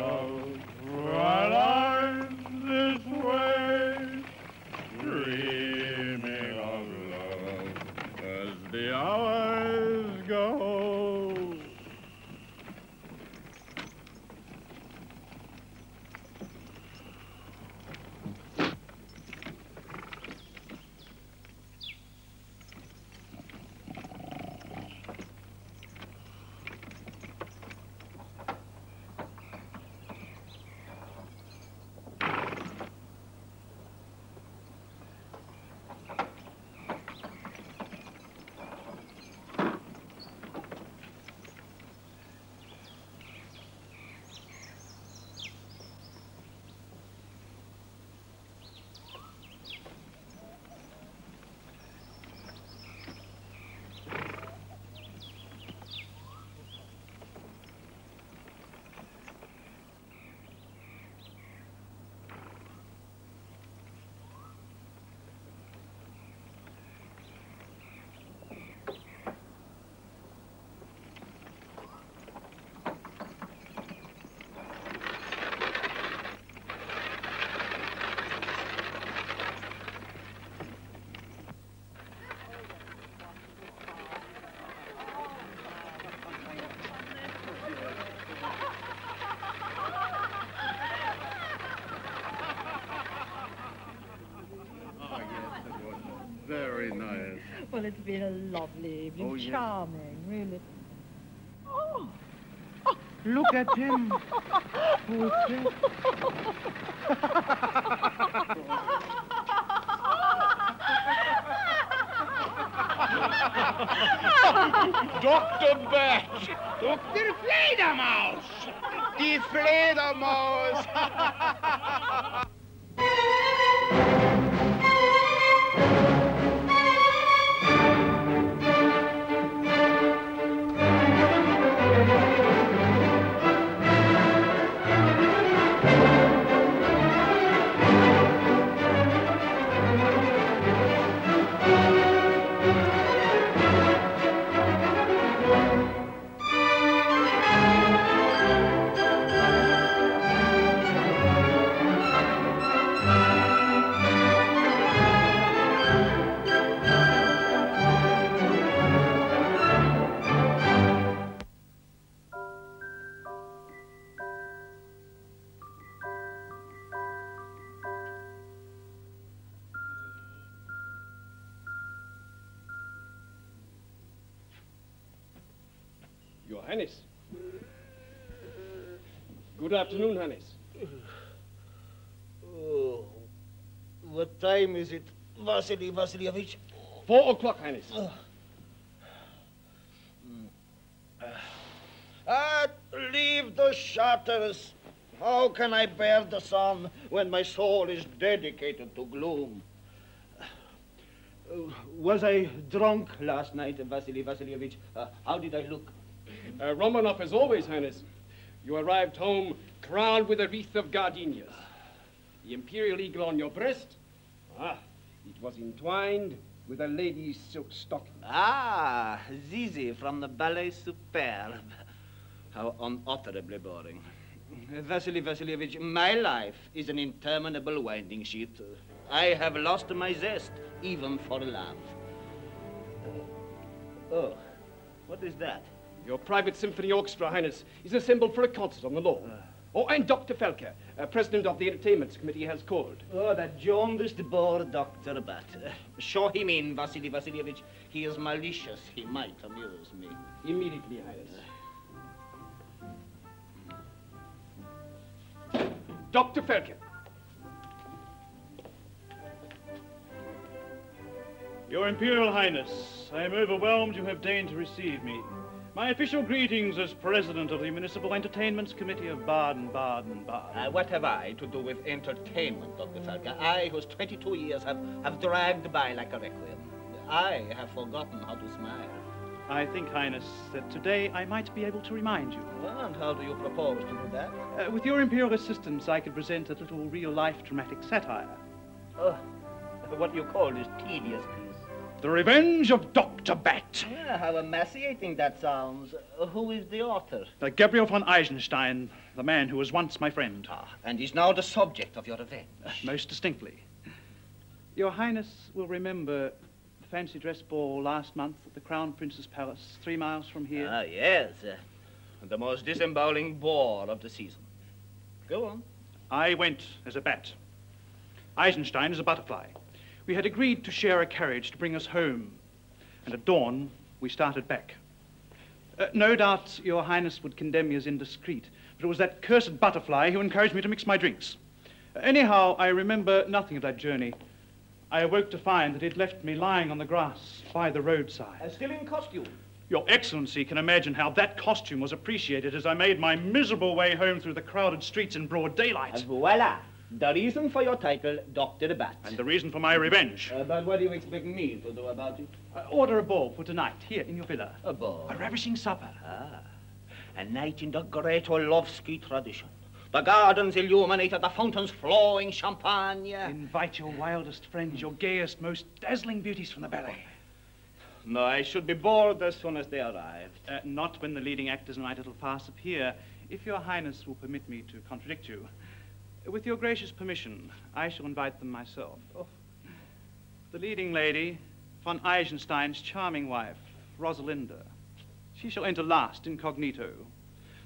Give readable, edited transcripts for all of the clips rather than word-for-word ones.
love, while I'm this way, dreaming of love as the hours go. Very nice. Well, it's been a lovely evening. Oh, yes. Charming, really. Oh. Look at him. Poor thing. Dr. Batch. Dr. Fledermaus. Die Fledermaus. Your Highness. Good afternoon, Highness. Oh, what time is it, Vasily Vasilievich? 4 o'clock, Highness. Leave the shutters. How can I bear the sun when my soul is dedicated to gloom? Was I drunk last night, Vasily Vasilievich? How did I look? Romanov, as always, Highness. You arrived home crowned with a wreath of gardenias. The imperial eagle on your breast, it was entwined with a lady's silk stocking. Ah, Zizi from the Ballet Superbe. How unutterably boring. Vasily Vasilievich, my life is an interminable winding sheet. I have lost my zest, even for love. Oh, what is that? Your private symphony orchestra, Highness, is assembled for a concert on the lawn. And Dr. Felker, president of the entertainments committee, has called. Oh, that jaundiced bored Dr. Bat. Show him in, Vasily Vasilievich. He is malicious. He might amuse me. Immediately, Highness. Dr. Felker. Your Imperial Highness, I am overwhelmed you have deigned to receive me. My official greetings as President of the Municipal Entertainments Committee of Baden-Baden. What have I to do with entertainment, Dr. Felker? I, whose 22 years have dragged by like a requiem. I have forgotten how to smile. I think, Highness, that today I might be able to remind you. Well, and how do you propose to do that? With your Imperial assistance, I could present a little real-life dramatic satire. Oh, what you call this tedious piece? The Revenge of Dr. Bat. Yeah, how emaciating that sounds. Who is the author? Gabriel von Eisenstein, the man who was once my friend. Ah, and is now the subject of your revenge. Most distinctly. Your Highness will remember the fancy dress ball last month at the Crown Prince's Palace, 3 miles from here. Ah, yes. The most disemboweling bore of the season. Go on. I went as a bat. Eisenstein as a butterfly. We had agreed to share a carriage to bring us home, and at dawn, we started back. No doubt Your Highness would condemn me as indiscreet, but it was that cursed butterfly who encouraged me to mix my drinks. Anyhow, I remember nothing of that journey. I awoke to find that it left me lying on the grass by the roadside. Still in costume. Your Excellency can imagine how that costume was appreciated as I made my miserable way home through the crowded streets in broad daylight. Voila. The reason for your title, Dr. Bat. And the reason for my revenge. But what do you expect me to do about it? Order a ball for tonight, here in your villa. A ball? A ravishing supper. Ah, a night in the great Orlovsky tradition. The gardens illuminated, the fountains flowing champagne. Invite your wildest friends, your gayest, most dazzling beauties from the ballet. No, I should be bored as soon as they arrived. Not when the leading actors in my little farce appear, if Your Highness will permit me to contradict you. With your gracious permission, I shall invite them myself. Oh. The leading lady, von Eisenstein's charming wife, Rosalinda. She shall enter last, incognito.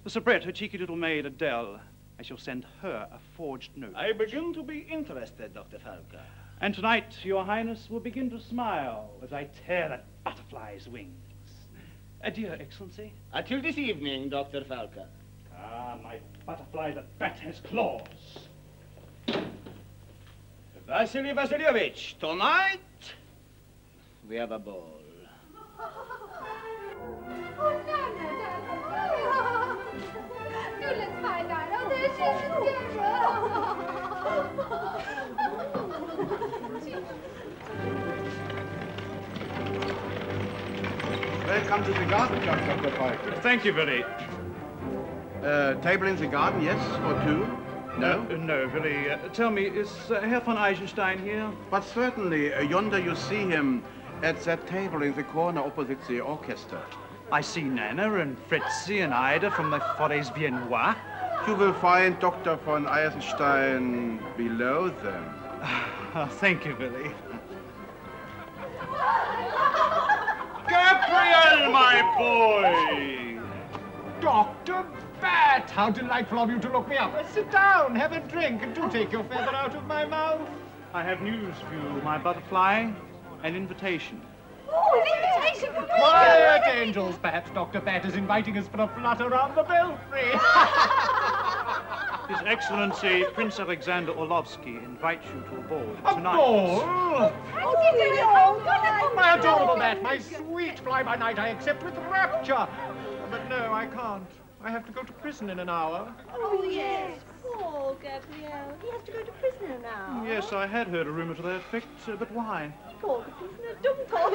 The soubrette, her cheeky little maid, Adele. I shall send her a forged note. I begin to be interested, Dr. Falca. And tonight, Your Highness will begin to smile as I tear that butterfly's wings. Adieu, Excellency. Until this evening, Dr. Falca. Ah, my butterfly, the bat has claws. Vasily Vasilievich, tonight we have a ball. Oh, no. Do let's find out. Oh, there she is. Welcome to the garden club, Dr. Falk. Thank you, Willy. Table in the garden, yes, for two? No? No, Willy. Tell me, is Herr von Eisenstein here? But certainly, yonder you see him at that table in the corner opposite the orchestra. I see Nana and Fritzi and Ida from the Forêts Viennois. You will find Dr. von Eisenstein below them. Thank you, Willy. Gabriel, my boy! Dr. Bat, how delightful of you to look me up. Sit down, have a drink, and do take your feather out of my mouth. I have news for you, my butterfly. An invitation. Oh, an invitation for Quiet, angels. Perhaps Dr. Bat is inviting us for a flutter round the belfry. His Excellency, Prince Alexander Orlovsky, invites you to a ball A tonight. ball? Oh, My adorable Bat, my sweet fly-by-night, I accept with rapture. But no, I can't. I have to go to prison in an hour. Oh, yes. Poor Gabriel. He has to go to prison in an hour. Yes, I had heard a rumor to that effect, but why? Called the prisoner Dumbo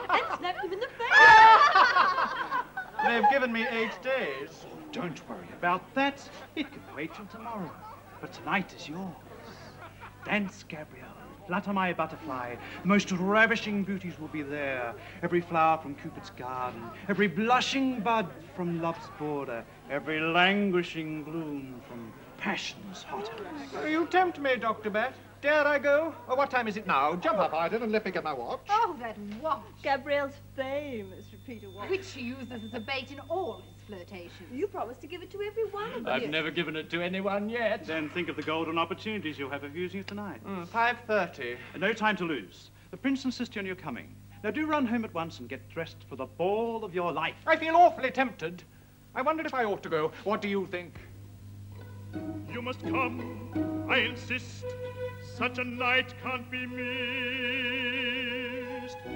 and snapped him in the face. They've given me 8 days. Don't worry about that. It can wait till tomorrow. But tonight is yours. Dance, Gabriel. Flutter, my butterfly. The most ravishing beauties will be there. Every flower from Cupid's garden, every blushing bud from love's border, every languishing bloom from passion's hothouse. You tempt me, Dr. Bat. Dare I go? Oh, what time is it now? Jump up, Ida, and let me get my watch. Oh, that watch. Gabriel's famous repeater watch. Which she uses as a bait in all his flirtations. You promised to give it to every one of I've us. never given it to anyone yet. Then think of the golden opportunities you'll have of using it tonight. 5:30. No time to lose. The prince insists on your coming. Now do run home at once and get dressed for the ball of your life. I feel awfully tempted. I wondered if I ought to go. What do you think? You must come, I insist. Such a night can't be missed.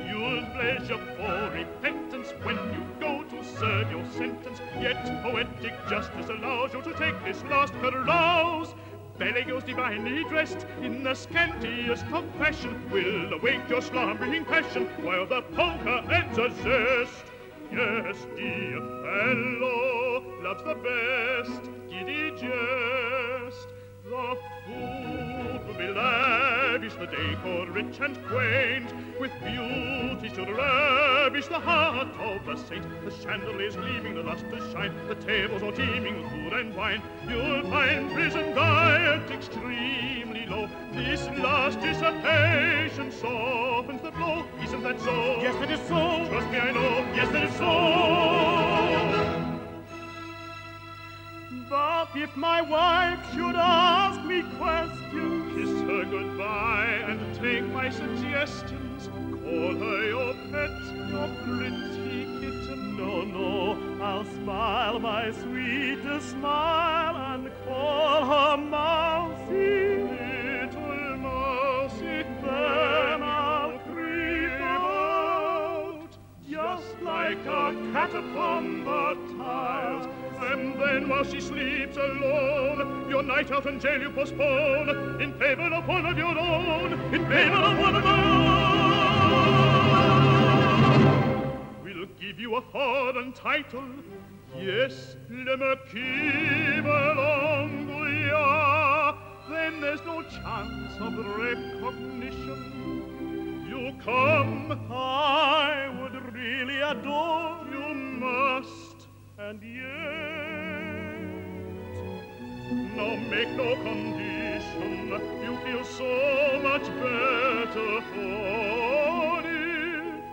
You'll pleasure for repentance when you go to serve your sentence. Yet poetic justice allows you to take this last carouse. Ballet girls divinely dressed in the scantiest of fashion will awake your slumbering passion while the polka adds a zest. Yes, dear fellow loves the best giddy jest. The food will be lavish lavish, the decor rich and quaint, with beauties to ravish the heart of the saint. The chandeliers gleaming, the lustres shine, the tables all teeming with food and wine. You'll find prison diet extremely low. This last dissipation softens the blow. Isn't that so? Yes, it is so. Trust me, I know. Yes, it is so. But if my wife should ask me questions, Kiss her goodbye and take my suggestions. Call her your pet, your pretty kitten. no, I'll smile my sweetest smile and call her Mousie. Little mousey, Then I'll creep out, just like a cat upon the tiles. And then while she sleeps alone, your night out and jail you postpone, in favor of one of your own, in favor of one of our own. We'll give you a foreign title, yes, Le Marquis Valangouillard. Then there's no chance of recognition. You come, I would really adore you, you must, and yet now make no condition. You feel so much better for it.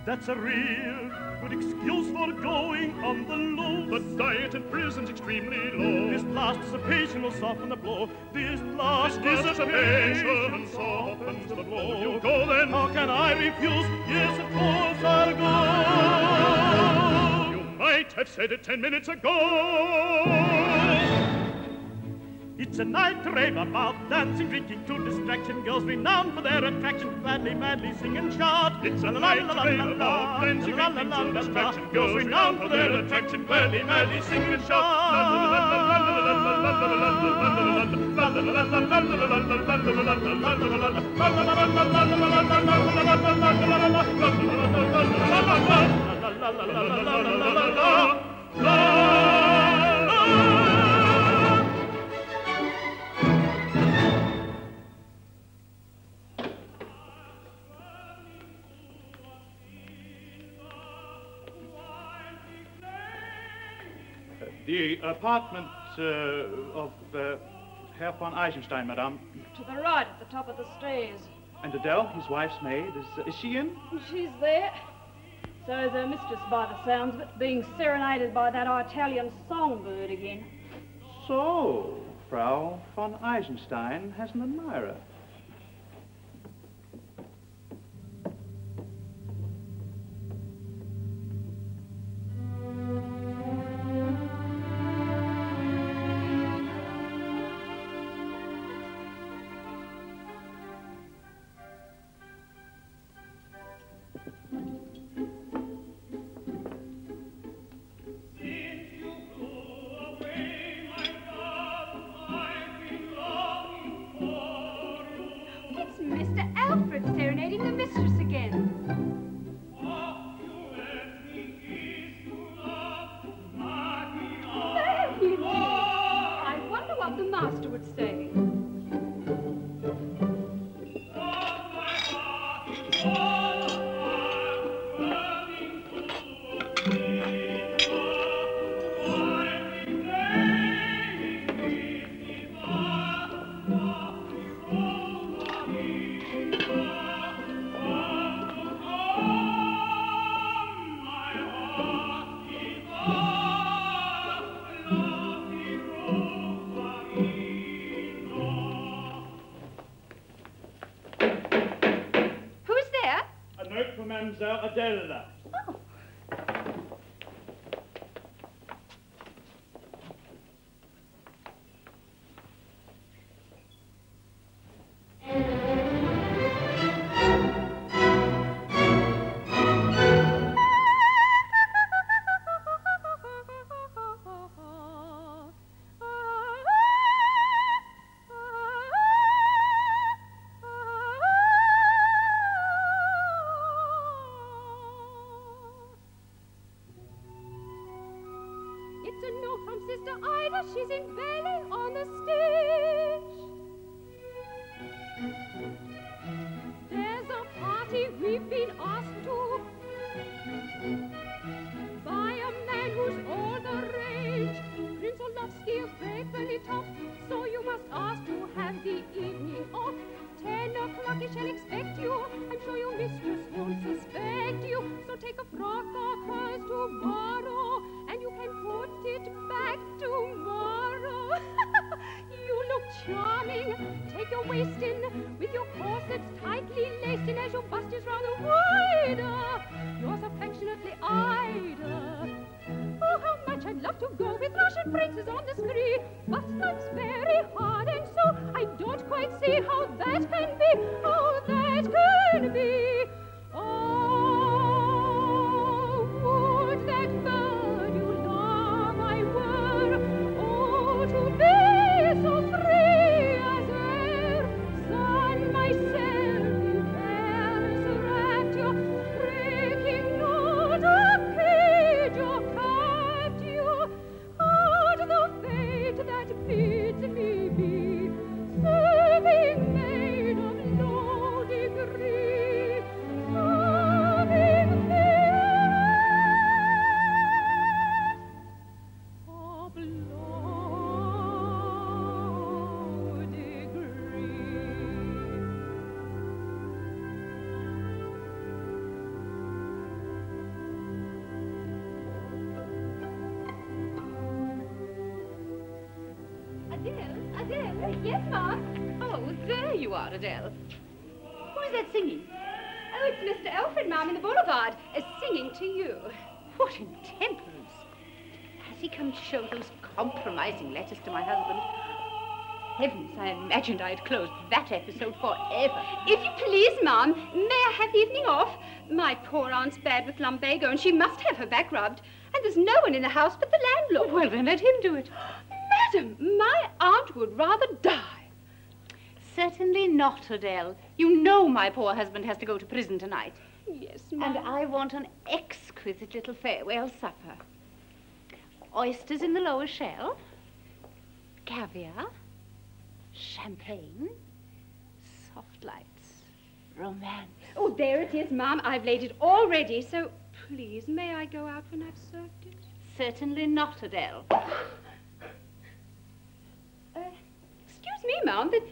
that's a real good excuse for going on the loose. The diet in prison's extremely low. This last dissipation will soften the blow. This last This dissipation dissipation softens the blow. You go then. How can I refuse? Yes, of course I'll go. You might have said it 10 minutes ago. It's a night to rave about, dancing, drinking to distraction. Girls renowned for their attraction, madly, madly sing and shout. It's a night to rave about, dancing, drinking to distraction. Girls renowned for their attraction, madly, madly sing and The apartment of Herr von Eisenstein, madame. To the right at the top of the stairs. And Adele, his wife's maid, is she in? She's there. So is her mistress, by the sounds of it, being serenaded by that Italian songbird again. So, Frau von Eisenstein has an admirer. Serenading the mistress again. I wonder what the master would say. Mademoiselle Adele. Oh. It's a note from Sister Ida. She's in ballet on the stage. charming. Take your waist in with your corsets tightly laced in as your bust is rather wider. Yours affectionately, Ida. Oh, how much I'd love to go with Russian princes on the spree, but life's very hard, and so I don't quite see how that can be, how that can be. Oh, would that bird you love I were, oh, to be so free as air, sun myself in Paris wrapped your breaking note of cage or capped you, out the fate that bids me be, serving maid of low degree, serving maid of low degree. Adele? Adele? Yes, Mom? Oh, there you are, Adele. Who is that singing? Oh, it's Mr. Alfred, Mom, in the boulevard, singing to you. What intemperance! Has he come to show those compromising letters to my husband? Heavens, I imagined I'd closed that episode forever. If you please, Mom, may I have the evening off? My poor aunt's bad with lumbago, and she must have her back rubbed. And there's no one in the house but the landlord. Well, then let him do it. Madam, my aunt would rather die. Certainly not, Adele. You know my poor husband has to go to prison tonight. Yes, Mom. And I want an exquisite little farewell supper. Oysters in the lower shell, caviar, champagne, soft lights, romance. Oh, there it is, Mom. I've laid it all ready, so please, may I go out when I've served it? Certainly not, Adele. Excuse me, Mom, but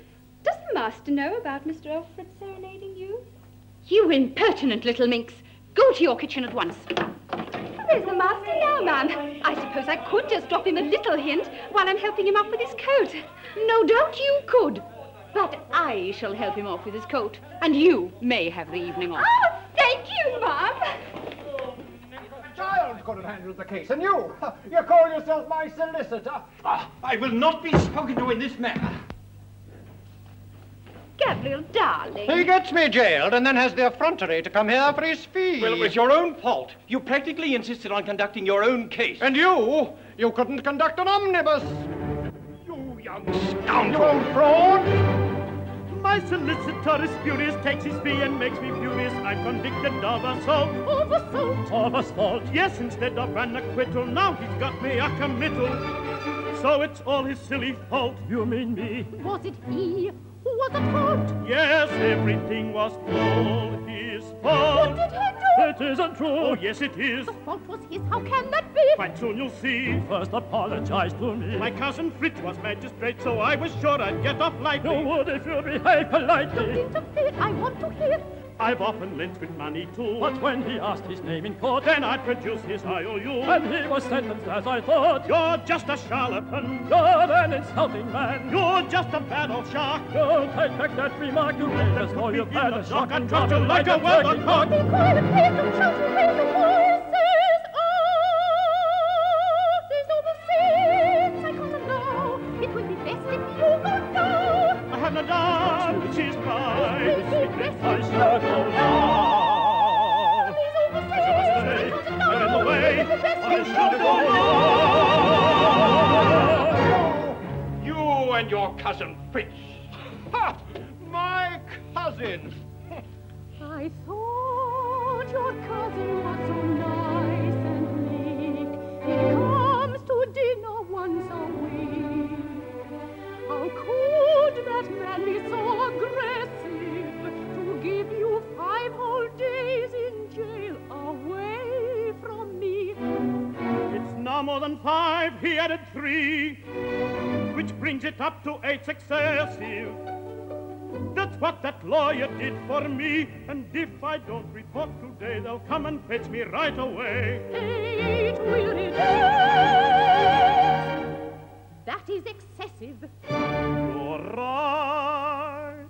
does the master know about Mr. Alfred serenading you? You impertinent little minx. Go to your kitchen at once. Where's the master now, Ma'am? I suppose I could just drop him a little hint while I'm helping him up with his coat. No doubt you could. But I shall help him off with his coat, and you may have the evening off. Oh, thank you, Mom. Giles could have handled the case, and you call yourself my solicitor. I will not be spoken to in this manner. Gabriel, darling. He gets me jailed and then has the effrontery to come here for his fee. Well, it was your own fault. You practically insisted on conducting your own case. And you couldn't conduct an omnibus. You young scoundrel. You old fraud. My solicitor is furious, takes his fee and makes me furious. I'm convicted of assault. Of assault. Of assault. Yes, instead of an acquittal, now he's got me a committal. So it's all his silly fault. You mean me? Was it he who was at fault? Yes, everything was all his fault. What did he do? It isn't true. Oh, yes, it is. The fault was his. How can that be? Quite soon you'll see. First apologize to me. My cousin Fritz was magistrate, so I was sure I'd get off lightly. You would if you behave politely. Don't interfere. I want to hear. I've often lent with money too. But when he asked his name in court, then I'd produce his IOU. And he was sentenced as I thought. You're just a charlatan. You're an insulting man. You're just a bad old shark. Don't take back that remark you made as though you've had a shock and dropped you like a weather cock. Be quiet, please. Don't shout and raise the voices. Oh, these noble sins I can't allow. It would be best if you go now. I have no doubt she's right. I shall go now. I shall stay. I'm in the way. I shall go now. You and your cousin Fritz. Ha! My cousin. I thought your cousin was so nice and meek. He comes to dinner once a week. How could that man be so aggressive to give you 5 whole days in jail away from me? It's now more than 5. He added 3, which brings it up to 8's excessive. That's what that lawyer did for me. And if I don't report today, they'll come and fetch me right away. 8 weary days. That is excessive. You're right.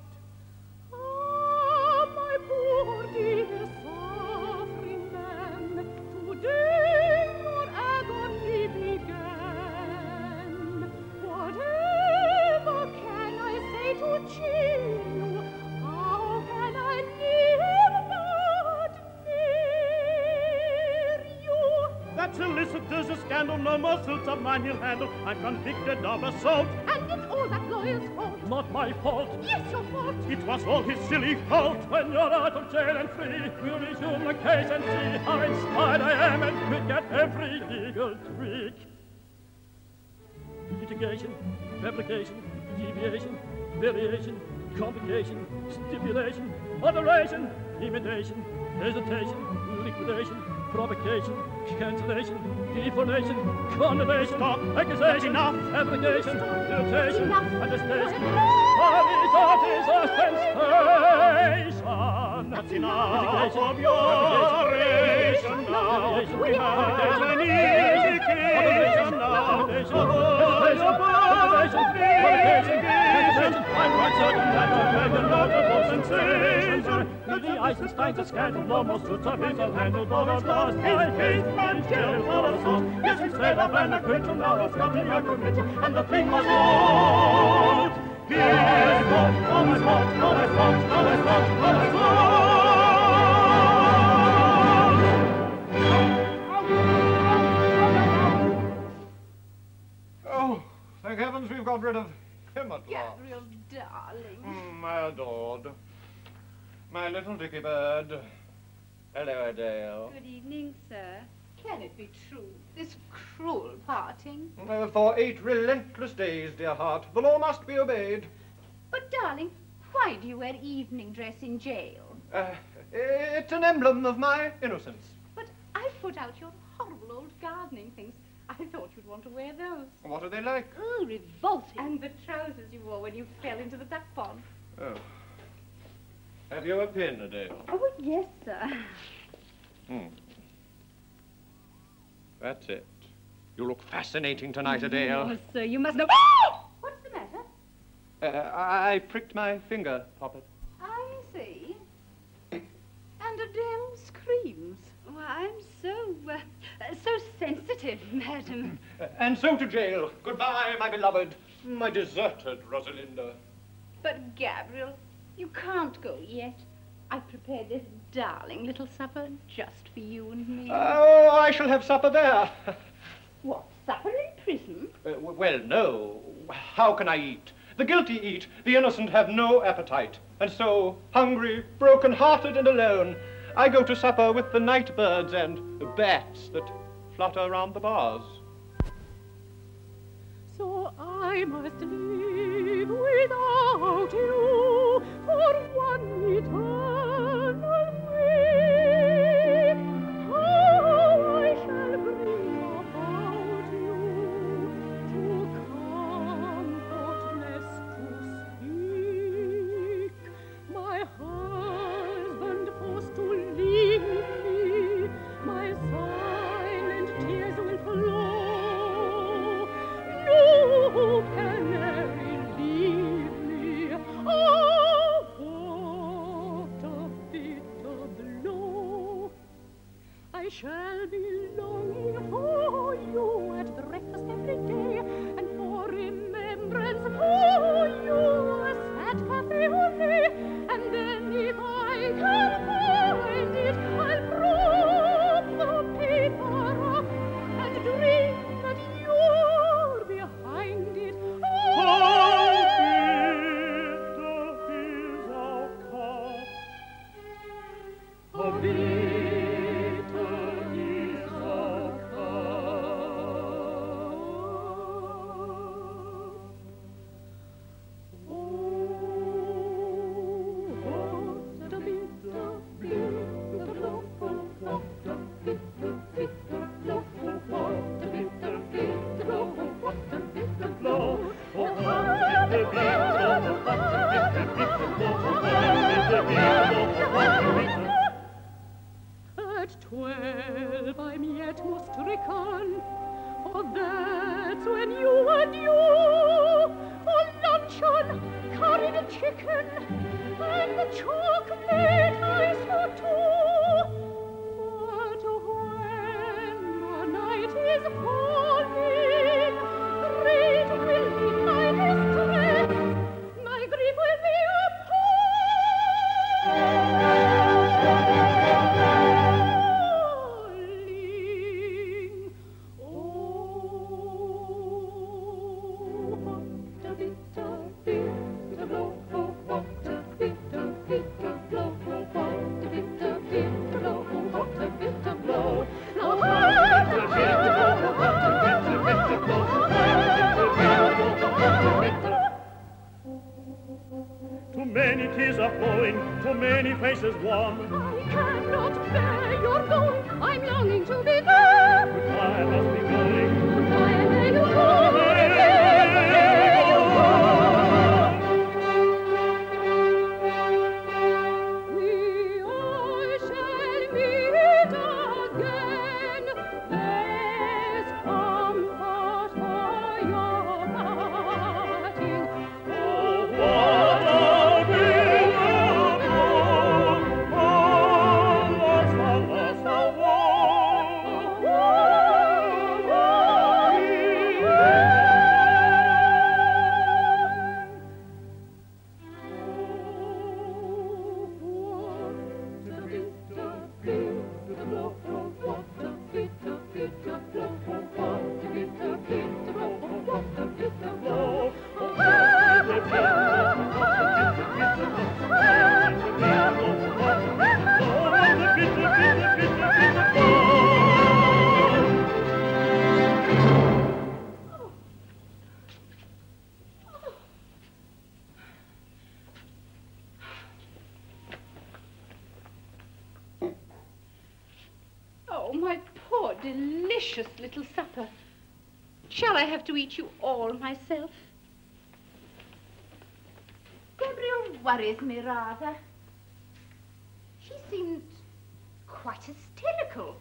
Ah, my poor dear suffering man, today your agony began. Whatever can I say to cheer you? How can I live but near you? That solicitor's a scandal, no more suits of mine he'll handle. I'm convicted of assault. And it's all that lawyer's fault. Not my fault. Yes, your fault. It was all his silly fault. When you're out of jail and free, we'll resume the case and see how inspired I am and quick at every legal trick. Litigation, fabrication, deviation, variation, complication, stipulation, moderation, imitation, hesitation, liquidation, provocation, cancellation, deformation, condemnation, accusation, enough, fabrication, irritation, attestation. Our result is ostentation. That's enough of your ration now. We have an indication now. I'm quite certain that you have a notable sensation. The Eisenstein's a scandal, almost to top his handle, but at last his case and jail for assault. Yes, instead of an acquittal, now it's coming a committal, and the thing was all his fault, all his fault, all his fault, all his fault, all his fault. Oh, thank heavens we've got rid of him at last. Gabriel, darling. My adored. My little Dicky bird. Hello, Adele. Good evening, sir. Can it be true, this cruel parting? For 8 relentless days, dear heart, the law must be obeyed. But, darling, why do you wear evening dress in jail? It's an emblem of my innocence. But I put out your horrible old gardening things. I thought you'd want to wear those. What are they like? Oh, revolting. And the trousers you wore when you fell into the duck pond. Oh. Have you a pin, Adele? Oh, yes, sir. That's it. You look fascinating tonight, Adele. Oh, sir, you must know. What's the matter? I pricked my finger, Poppet. I see. And Adele screams. Oh, I'm so sensitive, madam. And so to jail. Goodbye, my beloved, my deserted Rosalinda. But, Gabriel, you can't go yet. I've prepared this darling little supper just for you and me. Oh, I shall have supper there. What, supper in prison? Well, no. How can I eat? The guilty eat, the innocent have no appetite. And so, hungry, broken-hearted and alone, I go to supper with the night birds and the bats that flutter around the bars. So I must live without you for one eternal week. How I shall bring about you to comfortless to speak. My husband forced to leave me, my silent tears will flow. No canary leave me. Oh, what a bitter blow. I shall be longing for you at breakfast every day, and for remembrance for you a sad cafe au lait. And then if I can find it, I'll prop the paper up and dream that you're behind it. How bitter is our cup. How bitter is our cup. Oh, what a bitter, bitter blow. What a bitter, bitter blow. What a bitter, bitter blow. What a bitter blow. At 12 I'm yet most reckon, for that's when you and you for luncheon chicken and the chocolate I saw too. But when the night is falling, great will be my distress, my grief will be Too many tears are flowing, too many faces warm. I cannot bear your going, I'm longing to be there. I must be going. Goodbye, and may you go. We all shall meet again. There's comfort for your parting. Oh, what a Oh, my poor, delicious little supper. Shall I have to eat you all myself? Gabriel worries me rather. He seemed quite hysterical.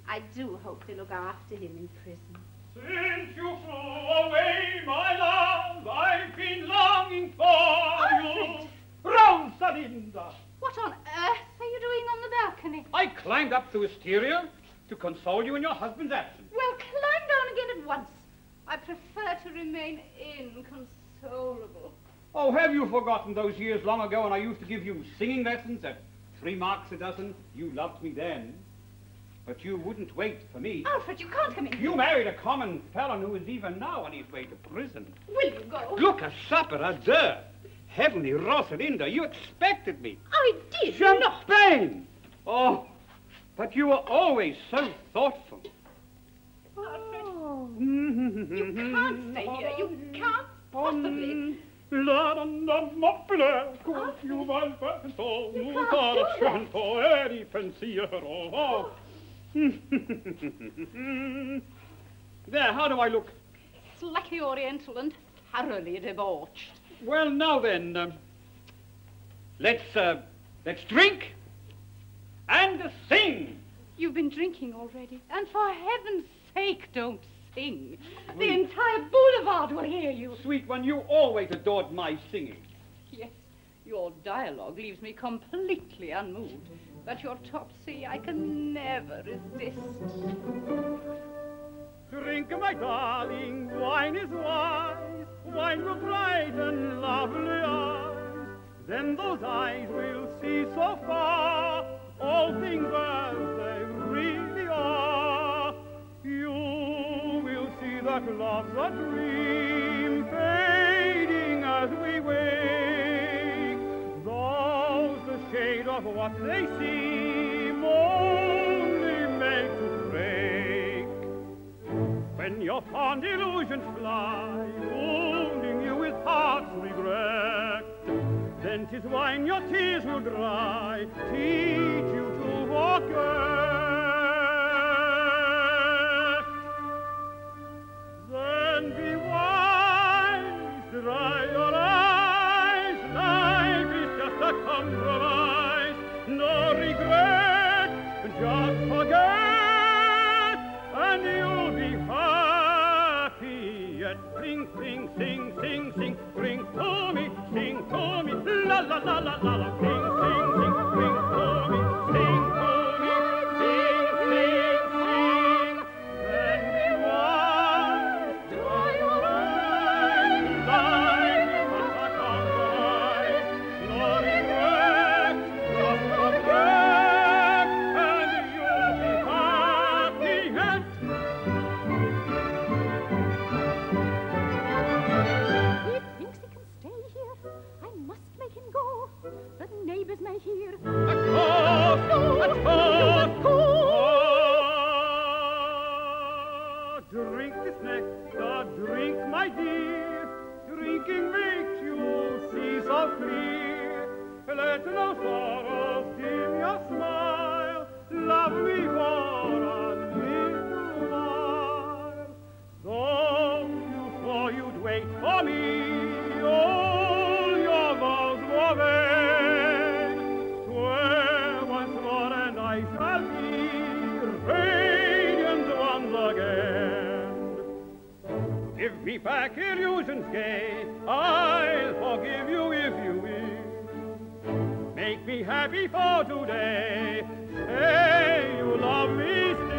I do hope they look after him in prison. Since you flew away, my love, I've been longing for you. Rosalinda! What on earth are you doing on the balcony? I climbed up the wisteria to console you in your husband's absence. Well, climb down again at once. I prefer to remain inconsolable. Oh, have you forgotten those years long ago when I used to give you singing lessons at 3 marks a dozen? You loved me then, but you wouldn't wait for me. Alfred, you can't come in. You married a common felon who is even now on his way to prison. Will you go? Look, a supper, a deux. Heavenly Rosalinda, you expected me. I did Champagne! Oh, but you were always so thoughtful. Oh. You can't stay here. You can't possibly. There, how do I look? Slightly oriental and thoroughly debauched. Well, now then, let's drink and sing. You've been drinking already, and for heaven's sake, don't sing. The entire boulevard will hear you. Sweet one, you always adored my singing. Yes, your dialogue leaves me completely unmoved, but your Topsy I can never resist. Drink, my darling, wine is wise. Wine will brighten lovely eyes. Then those eyes will see so far all things as they really are. You will see that love's a dream fading as we wake. Those the shade of what they seem only made to break. When your fond illusions fly, wounding you with heart's regret, then 'tis wine your tears will dry, teach you to forget. Then be wise, dry your eyes, life is just a compromise, no regret, just forget, and you'll be happy yet. Sing, sing, sing, sing, sing, bring to me, sing, I hear. A toast! A toast! Drink this nectar, drink, my dear. Drinking makes you see so clear. Let no sorrows dim your smile. Love me for a little while. Though you swore you'd wait for me, all your vows were vain. Swear once more and I shall be radiant once again. Give me back illusions gay, I'll forgive you if you will. Make me happy for today, say you love me still.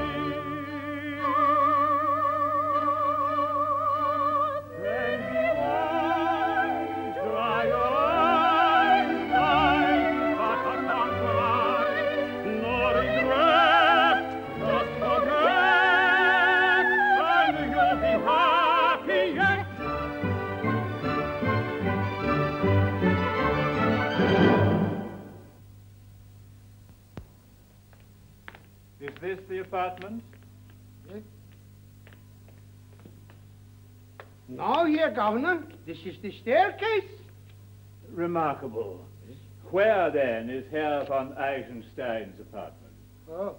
Then be wise, dry your eyes, life's but a compromise, no regret, just forget, and you'll be happy yet. Is this the apartment? Yes. No, here, Governor. This is the staircase. Remarkable. Where, then, is Herr von Eisenstein's apartment? Oh.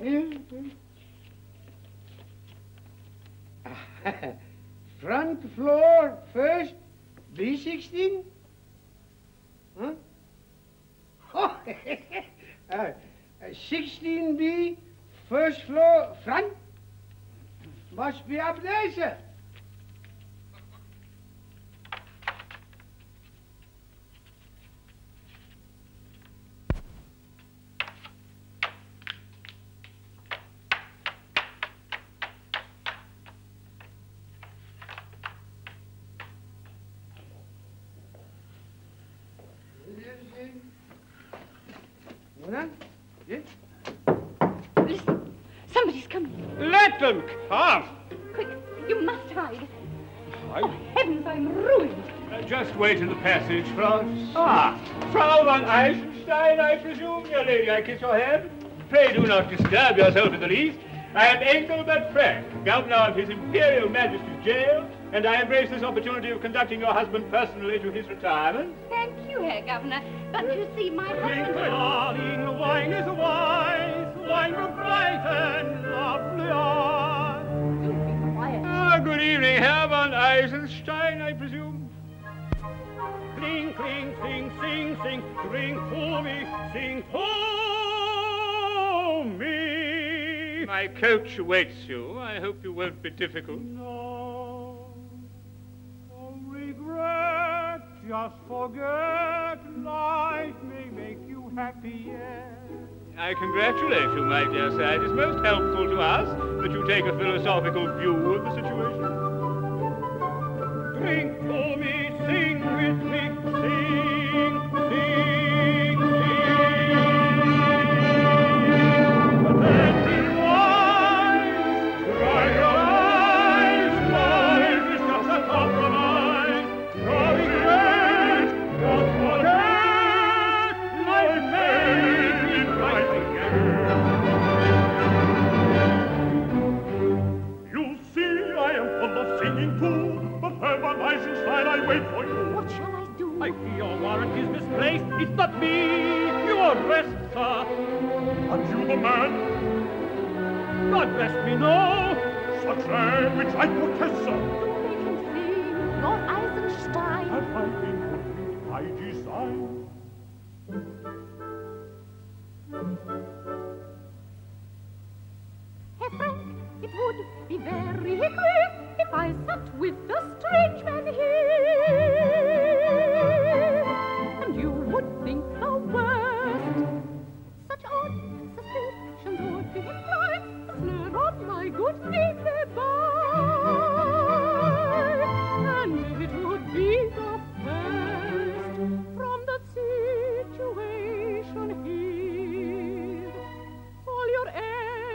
Here. Front floor, first, B16. Huh? Oh, 16B, first floor, front. Must be up there, sir. Listen, somebody's coming. Let them come! Quick, you must hide. I... Oh, heavens, I'm ruined. Just wait in the passage, Frau. Ah, Frau von Eisenstein, I presume, dear lady, I kiss your hand. Pray do not disturb yourself in the least. I am Engelbert Frank, Governor of His Imperial Majesty's Jail, and I embrace this opportunity of conducting your husband personally to his retirement. Thank you, Herr Governor. But you see, my husband... Darling, wine is wise, wine with bright and lovely eyes. Do be quiet. Ah, good evening, Herr von Eisenstein, I presume. Cling, cling, sing, sing, sing, drink to me, sing to me. My coach awaits you. I hope you won't be difficult. No regret, just forget. Life may make you happy yet. I congratulate you, my dear sir. It is most helpful to us that you take a philosophical view of the situation. Drink to me, sing with me, sing, sing, sing. But then be wise, dry your eyes, life is just a compromise. No regret, don't forget, life may be bright again. You see, I am full of singing too, but Herr von Eisenstein, I wait for you. What shall I do? I fear your warrant is misplaced. It's not me. You arrest, sir. Are you the man? God bless me, no. Such name which I protest, sir. Do make him sing, Lord Eisenstein. Have I been complete by design? Herr Frank, it would be very queer if I sat with a strange man here, and you would think the worst. Such odd suspicions would be implied, a slur on my good name thereby, and it would be the first from the situation here. All your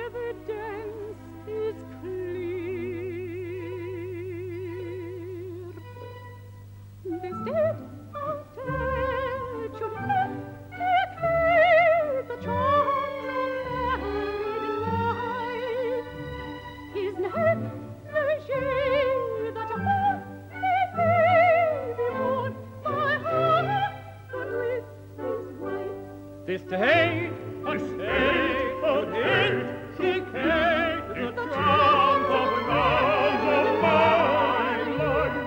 evidence is clear. Instead, I'll tell you This day, a state of hate, she came to the charms of my life.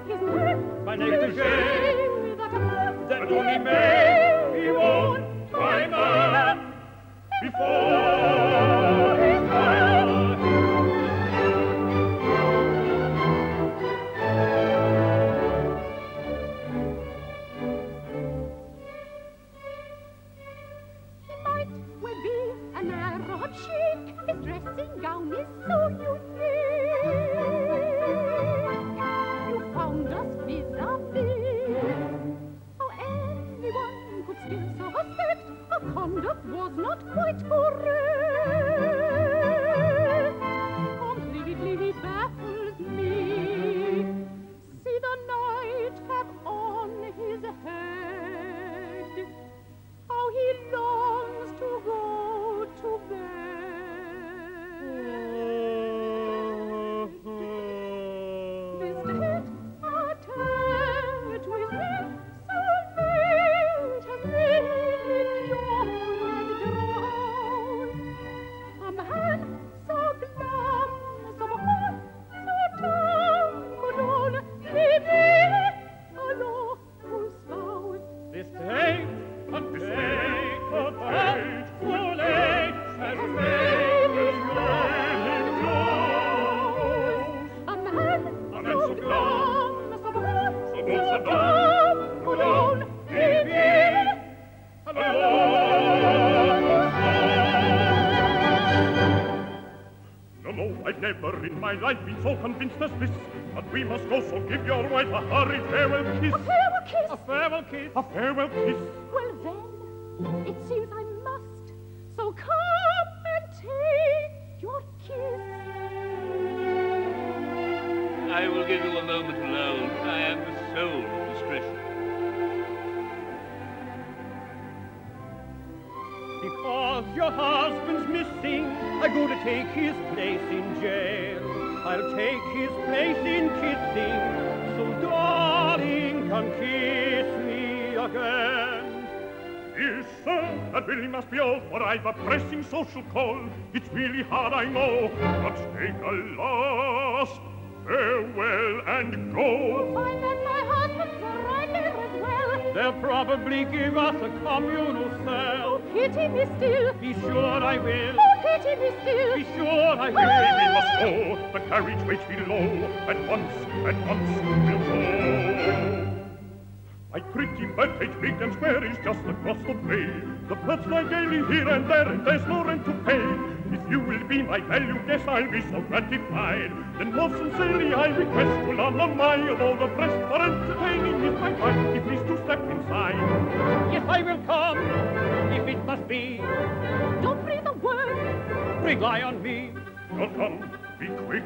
His neck, My negligee, that only made me want my man before his time. will be an Arab chic. His dressing gown is so unique. You found us vis-a-vis. How anyone could still suspect our conduct was not quite correct. Completely baffles me. See the nightcap on his head. How he longs to go to bed. This tit a tat with him so late has made me young and drowned. A man so glum, so hot, so dumb could only be alone who's found. This day, a day of hate, too late, has made me A man so glum, so hot, so dumb could only be No, I've never in my life been so convinced as this. But we must go, so give your wife a hurried farewell kiss. A farewell kiss? A farewell kiss? A farewell kiss. Well then, it seems I must. So come and take your kiss. I will give you a moment alone. I am the soul of discretion. Because your husband's missing, I go to take his place in jail. I'll take his place in kissing, so darling, come kiss me again. Yes, sir, that really must be all, for I've a pressing social call. It's really hard, I know, but take a last farewell and go. Find that my husband's right there as well. They'll probably give us a communal cell. Oh, pity me still. Be sure I will. Oh, pity me still. Be sure I will. We must go. The carriage waits below. At once we'll go. My pretty birthday big and square is just across the way. The plots lie gaily here and there, and there's no rent to pay. If you will be my valued guest, I'll be so gratified. Then most sincerely I request to honor my of all the rest for entertaining with my wife. Please to step inside. Yes, I will come, if it must be. Don't breathe a word. Rely on me. Come, be quick.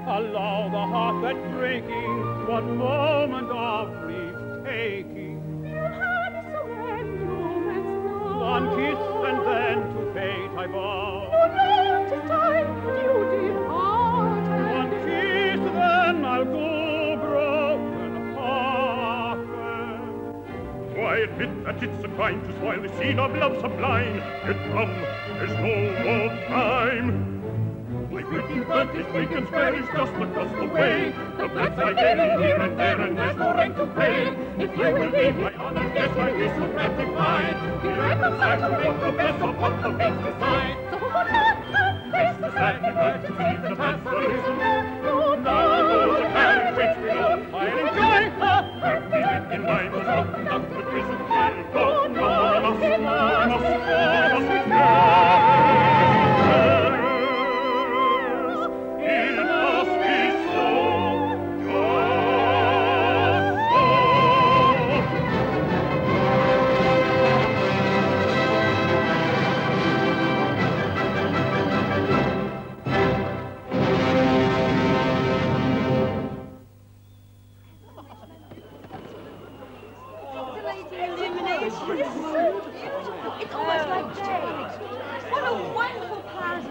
Allow the heart that's breaking one moment of grief taking. You've had so many moments now. One kiss and then to fate I bow. No, tis time you departed. One kiss, then I'll go broken-hearted. I admit that it's a crime to spoil the scene of love sublime. Yet come, there's no more time. My pretty birthday week and square is just across the way. The blacks I get here and there, and there's no rent to pay. If you will be my honored guest, I'll be so gratified. Be reconciled to make the best of what the fates decide. So what face the sad emergency that has arisen. Now the carriage waits below. I'll enjoy her. Leave in mind the rock of the prison. I'll go, no, we must go. It must be so, It's almost like jade. What a wonderful party.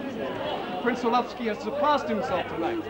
Prince Orlovsky has surpassed himself tonight.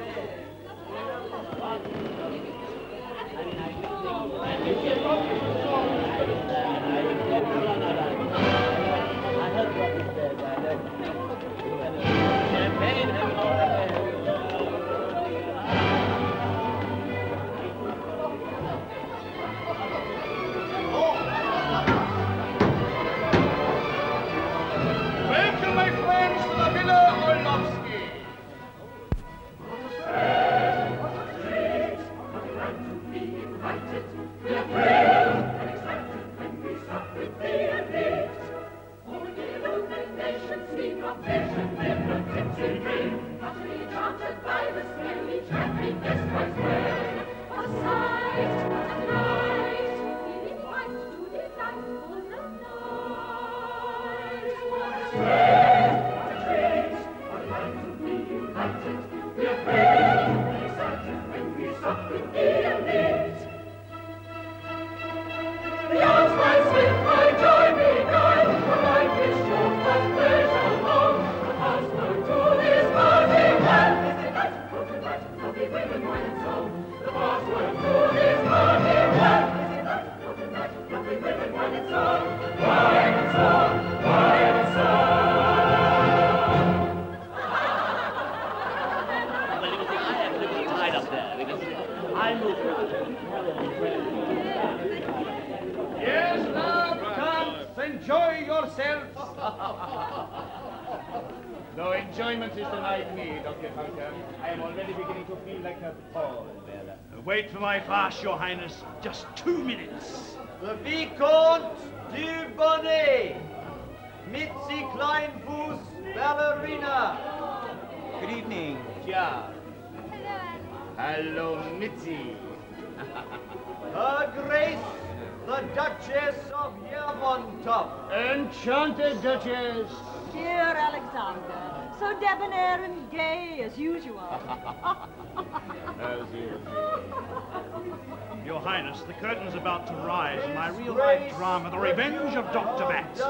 yourself. No enjoyment is denied me, Dr. Hunter. I am already beginning to feel like a pallbearer. Wait for my flash, Your Highness. Just 2 minutes. The Vicomte du Bonnet, Mitzi Kleinfuß, ballerina. Good evening, Jar. Hello, Mitzi. Her Grace, the Duchess of Yermontop. Enchanted Duchess. Dear Alexander, so debonair and gay as usual. As usual. Your Highness, the curtain's about to rise in my real-life drama, The Revenge of Dr. Bat.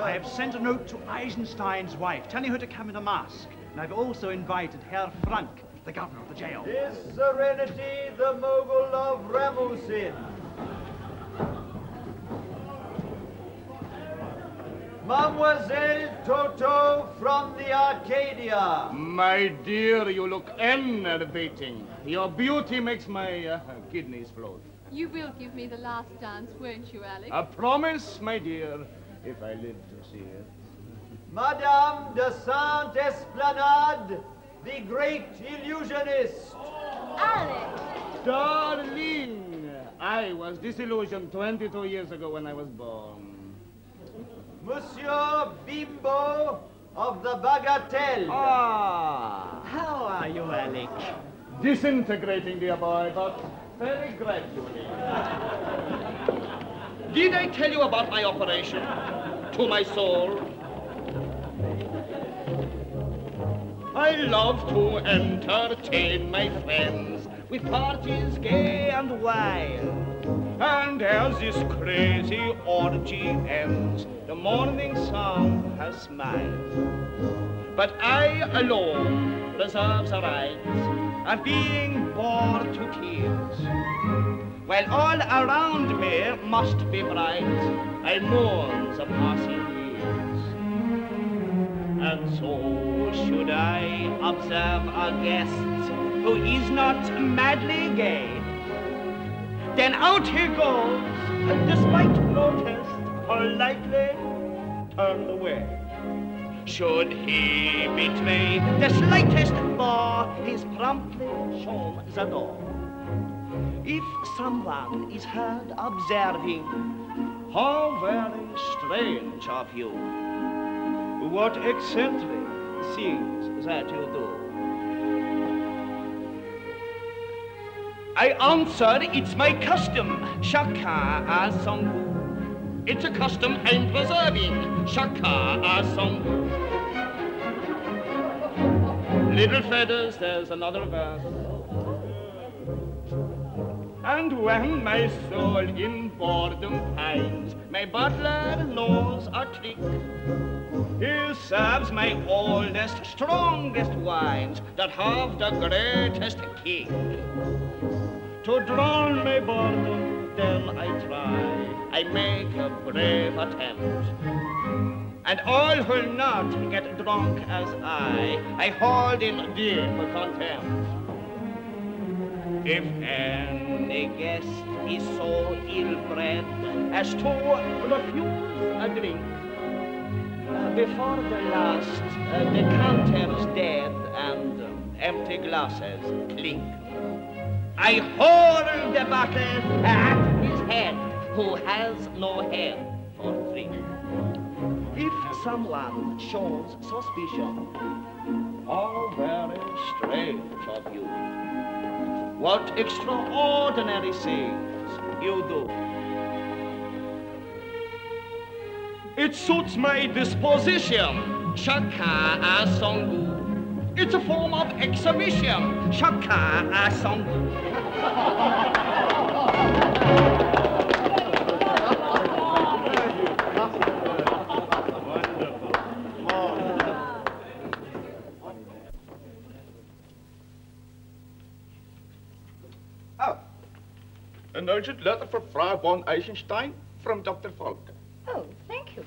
I have sent a note to Eisenstein's wife, telling her to come in a mask. And I've also invited Herr Frank, the governor of the jail. His Serenity, the Mogul of Ramusin. Mademoiselle Toto from the Arcadia. My dear, you look enervating. Your beauty makes my kidneys float. You will give me the last dance, won't you, Alex? A promise, my dear, if I live to see it. Madame de Saint-Esplanade, the great illusionist. Alex! Darling, I was disillusioned 22 years ago when I was born. Monsieur Bimbo of the Bagatelle. Ah, how are you, Alec? Disintegrating, dear boy, but very gradually. Did I tell you about my operation? To my soul. I love to entertain my friends with parties gay and wild. And as this crazy orgy ends, the morning sun has smiled. But I alone reserve the right of being bored to tears. While all around me must be bright, I mourn the passing years. And so should I observe a guest who is not madly gay, then out he goes, despite protest, politely turned away. Should he betray the slightest bar, he's promptly shown the door. If someone is heard observing, how very strange of you, what eccentric things that you do. I answer, it's my custom, chacun a son goût. It's a custom I'm preserving, chacun a son goût. Little feathers, there's another verse. And when my soul in boredom pines, my butler knows a trick. He serves my oldest, strongest wines that have the greatest kick. To drown my boredom, then I try, I make a brave attempt. And all who'll not get drunk as I hold in deep contempt. If any guest is so ill-bred as to refuse a drink, before the last decanter's dead and empty glasses clink, I hold the bottle at his head, who has no head for drink. If someone shows suspicion, how very strange of you. What extraordinary things you do. It suits my disposition, chacun a son goût. It's a form of exhibition, chacun a son goût. An urgent letter for Frau von Eisenstein from Dr. Volker. Oh, thank you.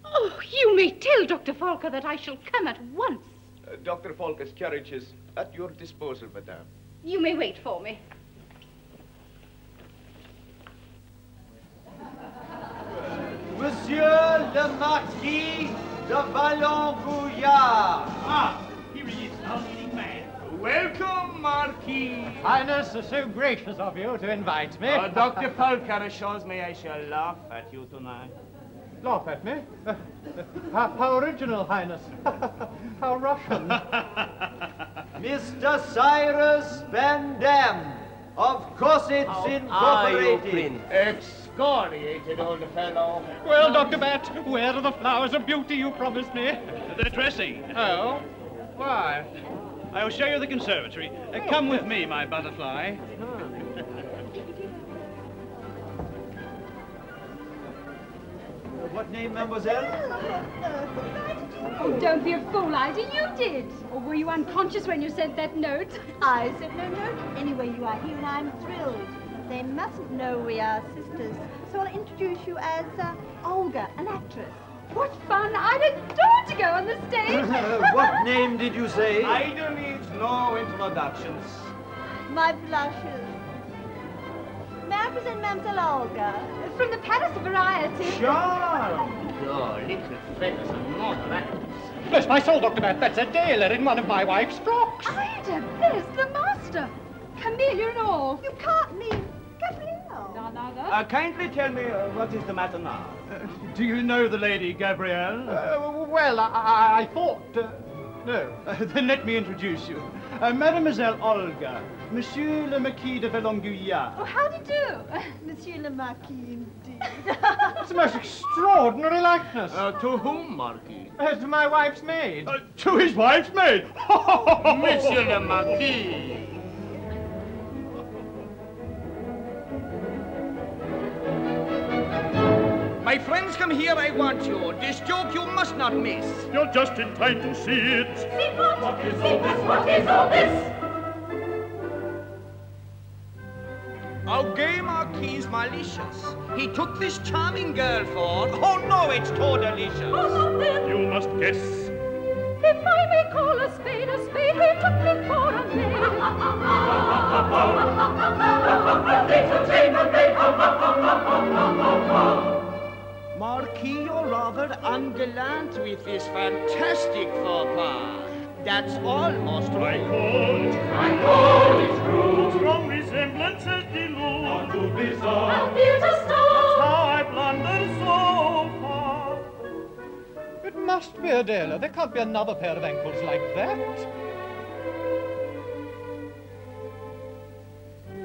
Oh, you may tell Dr. Volker that I shall come at once. Dr. Folker's carriage is at your disposal, madame. You may wait for me. Monsieur le Marquis de Vallon-Gouillard. Ah, here he is, our leading man. Welcome, Marquis. Highness, so gracious of you to invite me. Dr. Folker assures me I shall laugh at you tonight. Laugh at me? How original, Highness. How Russian. Mr. Cyrus Van Dam of Cossets Incorporated. Excoriated, old fellow. Well, Dr. Bat, where are the flowers of beauty you promised me? They're dressing. Oh? Why? I'll show you the conservatory. Come with me, my butterfly. What name, mademoiselle? Oh, don't be a fool, Ida. You did. Or were you unconscious when you sent that note? I said no note. Anyway, you are here and I'm thrilled. They mustn't know we are sisters. So I'll introduce you as Olga, an actress. What fun. I'd adore to go on the stage. What name did you say? Ida needs no introductions. My blushes. May I present Mademoiselle Olga? From the Palace of Variety. Charm! Your little feathers are not actors. Bless my soul, Dr. Bat, that's a tailor in one of my wife's frocks. Ida, there's the master. Camellia and all. You can't mean Gabrielle. None other. Kindly tell me what is the matter now? Do you know the lady, Gabrielle? Well, I thought... No. Then let me introduce you. Mademoiselle Olga, Monsieur le Marquis de Vallon-Gouillard. Oh, how do you do? Monsieur le Marquis, indeed. It's a most extraordinary likeness. To whom, Marquis? To my wife's maid. To his wife's maid? Monsieur le Marquis. My friends, come here, I want you. This joke you must not miss. You're just in time to see it. See what? What is all this? What is all this? Our gay Marquis is malicious. He took this charming girl for... Oh, no, it's too delicious. Oh, then. You must guess. If I may call a spade, he took me for a maid. Marquis, you're rather ungallant with this fantastic faux pas. That's almost true. I call it true. Strong resemblances delude. Not to be so. I'll be a star. That's how I blundered so far. It must be Adela. There can't be another pair of ankles like that.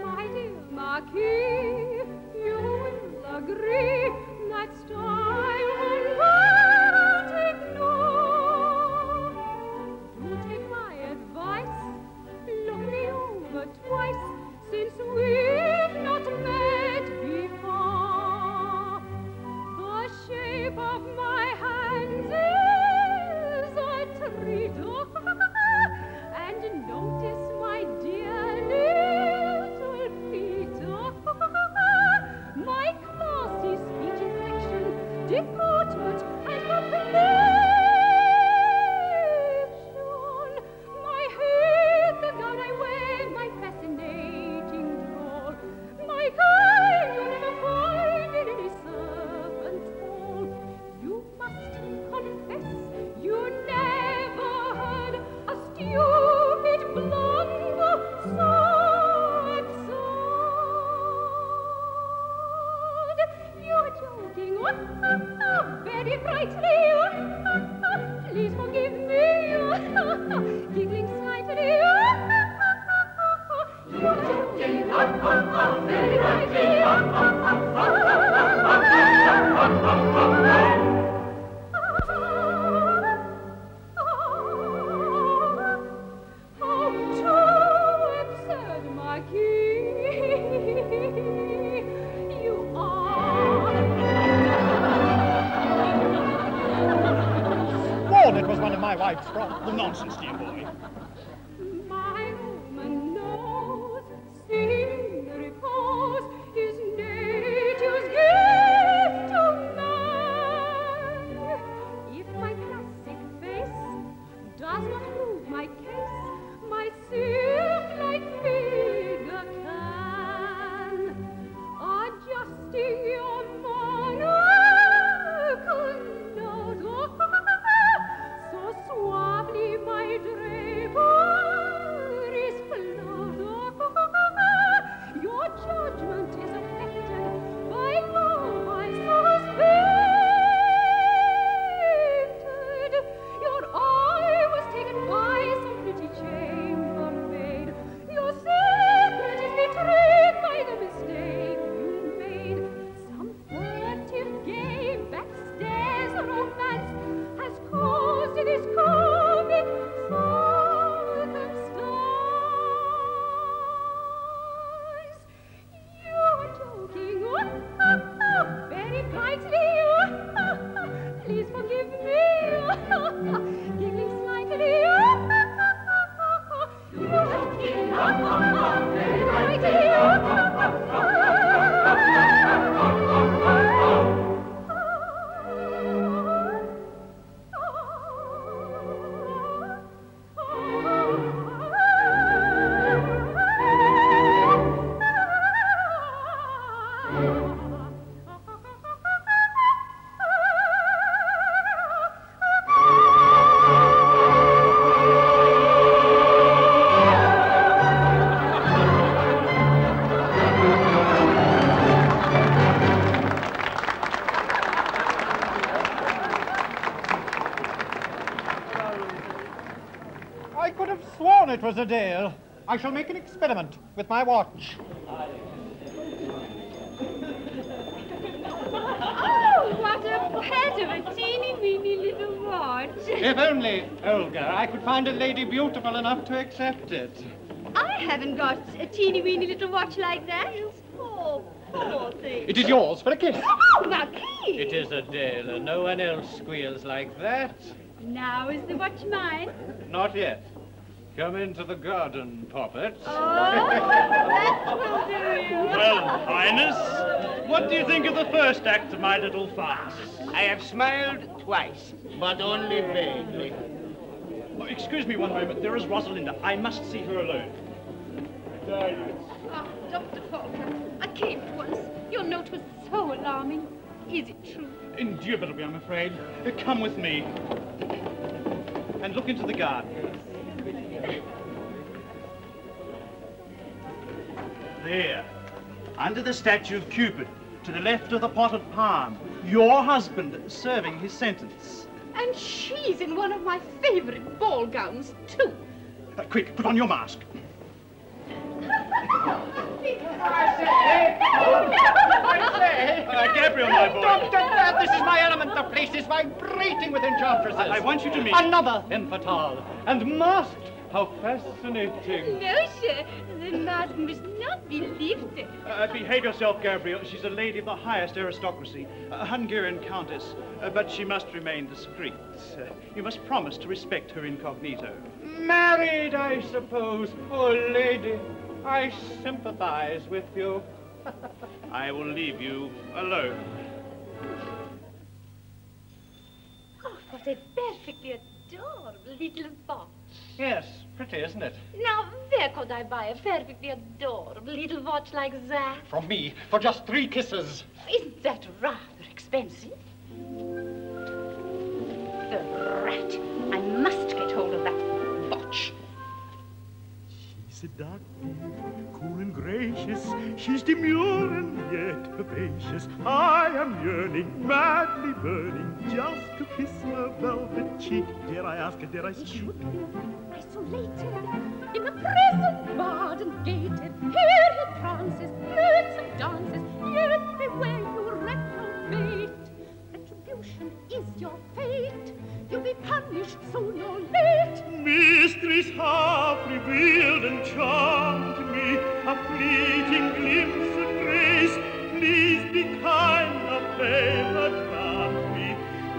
My dear Marquis, you will agree that style will not ignore. Do take my advice, look me over twice, since we've not met before. The shape of my hands is a treat, and notice my dear little feet. My classy speech inflection, deportment, and complexion. My head, the gown I wear, my fascinating drawl. My kind you'll never find in any servant's hall. You must confess you never heard a stupid blunder so absurd. You're joking, very brightly. Please forgive me, giggling slightly. You're joking, very brightly. How too absurd, Marquis, you are. Sworn it was one of my wife's frocks. Nonsense, dear boy. My woman knows singing repose is nature's gift to man. If my classic face does not move have sworn it was Adele. I shall make an experiment with my watch. Oh, what a pet of a teeny-weeny little watch. If only, Olga, I could find a lady beautiful enough to accept it. I haven't got a teeny-weeny little watch like that. Poor thing. It is yours for a kiss. Oh, Marquis! It is Adele. No one else squeals like that. Now is the watch mine? Not yet. Come into the garden, Poppet. Oh, that will do you. Well, Highness, what do you think of the first act of my little farce? I have smiled twice, but only vaguely. Oh, excuse me one moment. There is Rosalinda. I must see her alone. Oh, Dr. Falker, I came at once. Your note was so alarming. Is it true? Indubitably, I'm afraid. Come with me. And look into the garden. There, under the statue of Cupid, to the left of the potted palm, your husband serving his sentence. And she's in one of my favorite ball gowns, too. Quick, put on your mask. Gabriel, my boy. Don't do that. This is my element. The place is vibrating with enchantresses. I want you to meet... Another femme fatale. And masked. How fascinating. No, sir. The mask must not be lifted. Behave yourself, Gabriel. She's a lady of the highest aristocracy, a Hungarian countess, but she must remain discreet. You must promise to respect her incognito. Married, I suppose. Poor lady. I sympathize with you. I will leave you alone. Oh, what a perfectly adorable little watch. Yes, pretty, isn't it? Now, where could I buy a perfectly adorable little watch like that? From me, for just 3 kisses. Isn't that rather expensive? The rat. I must get hold of that watch. She's seductive, cool and gracious. She's demure and yet vivacious. I am yearning, madly burning, just to kiss her velvet cheek. Dare I ask her, dare I speak? Isolated in the present garden gated, here he prances, flirts and dances, everywhere you reprobate. Retribution is your fate. You'll be punished soon or late. Mysteries half revealed enchant me, a fleeting glimpse of grace. Please be kind, a favor grant me,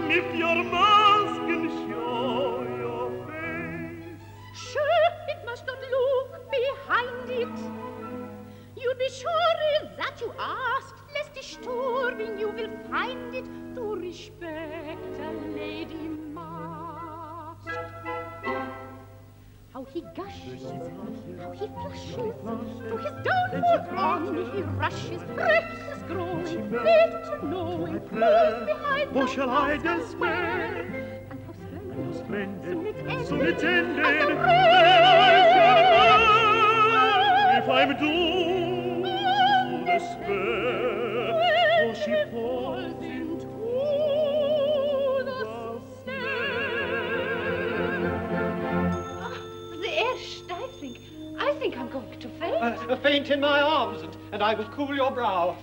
lift your mask and show your face. Sure, it must not look behind it. You'd be sure that you asked, lest disturbing you will find it to respect a lady masked. How he gushes, how he flushes, to his downfall on he rushes, breathless growing, fit to know it, close behind Or shall I despair? And how Splendid, soon it's ended, and the if I'm doomed to despair, or she falls into the The air stifling. I think I'm going to faint. Faint in my arms, and I will cool your brow.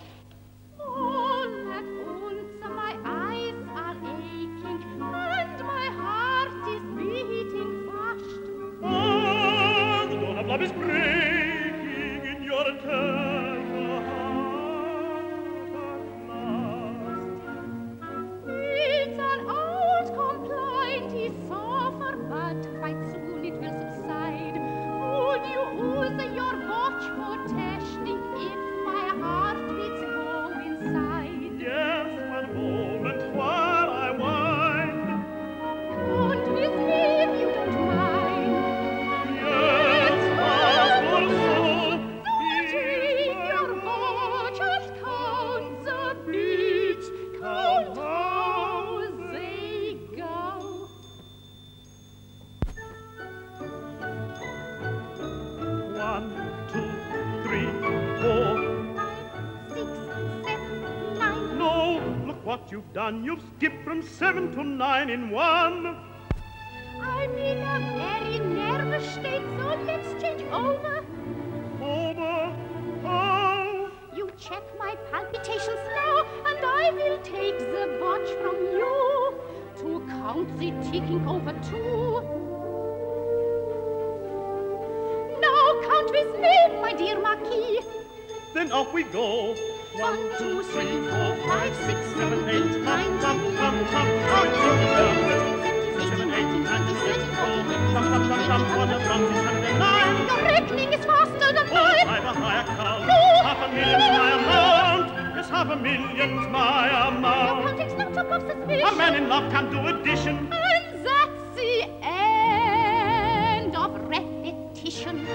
All at once my eyes are aching, and my heart is beating fast. Oh, the dawn of love is breaking in your tender heart at last. It's an old complaint, he suffer, but quite soon it will subside. Would you use your watch for testing if my heart beats coincide? Yes, one moment while I wind. And with me if you don't mind. Yes, fast or slow. Take your watch and count the beats, count how they go. 1, 2, 3, 4. 6, 7, 9. No, look what you've done. You've skipped from 7 to 9 in one. I'm in a very nervous state, so let's change over. Over? How? You check my palpitations now, and I will take the watch from you to count the ticking over 2. Now count with me, my dear Marquis. Then off we go. 1, 2, 3, 4, 5, 6, 7, 8, 9, 10, 11, 12, 13, 14, 15, 16, 17, 18, 19, 20, your reckoning is faster than mine. I've a high account. $500,000's my amount. Yes, $500,000's my amount. Your counting's not above suspicion. A man in love can do addition. And that's the end of repetition.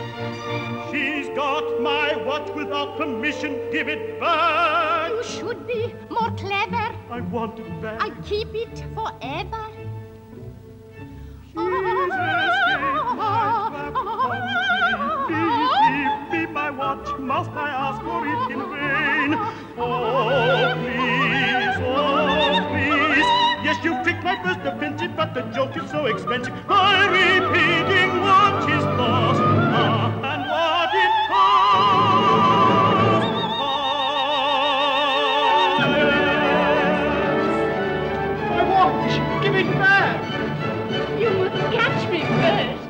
She's got my watch without permission. Give it back. You should be more clever. I want it back. I'd keep it forever. Please give me my watch. Must I ask for it in vain? Oh, please, oh, please. Yes, you take my first offensive, but the joke is so expensive. My repeating watch is lost. And what it costs. My watch! Give it back! You must catch me first.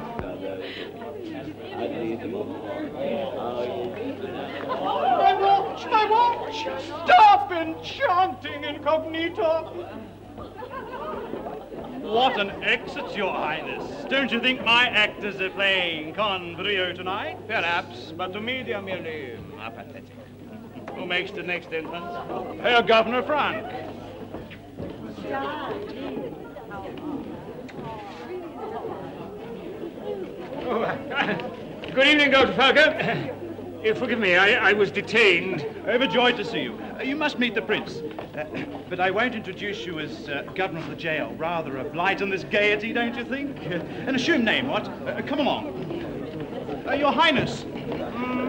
My watch! My watch! Stop enchanting incognito! What an exit, Your Highness. Don't you think my actors are playing con brio tonight? Perhaps, but to me they are merely apathetic. Who makes the next entrance? Herr Governor Frank. Good evening, Dr. Falcon. Forgive me, I was detained. Overjoyed to see you. You must meet the Prince. But I won't introduce you as Governor of the jail. Rather a blight on this gaiety, don't you think? An assumed name, what? Come along. Your Highness.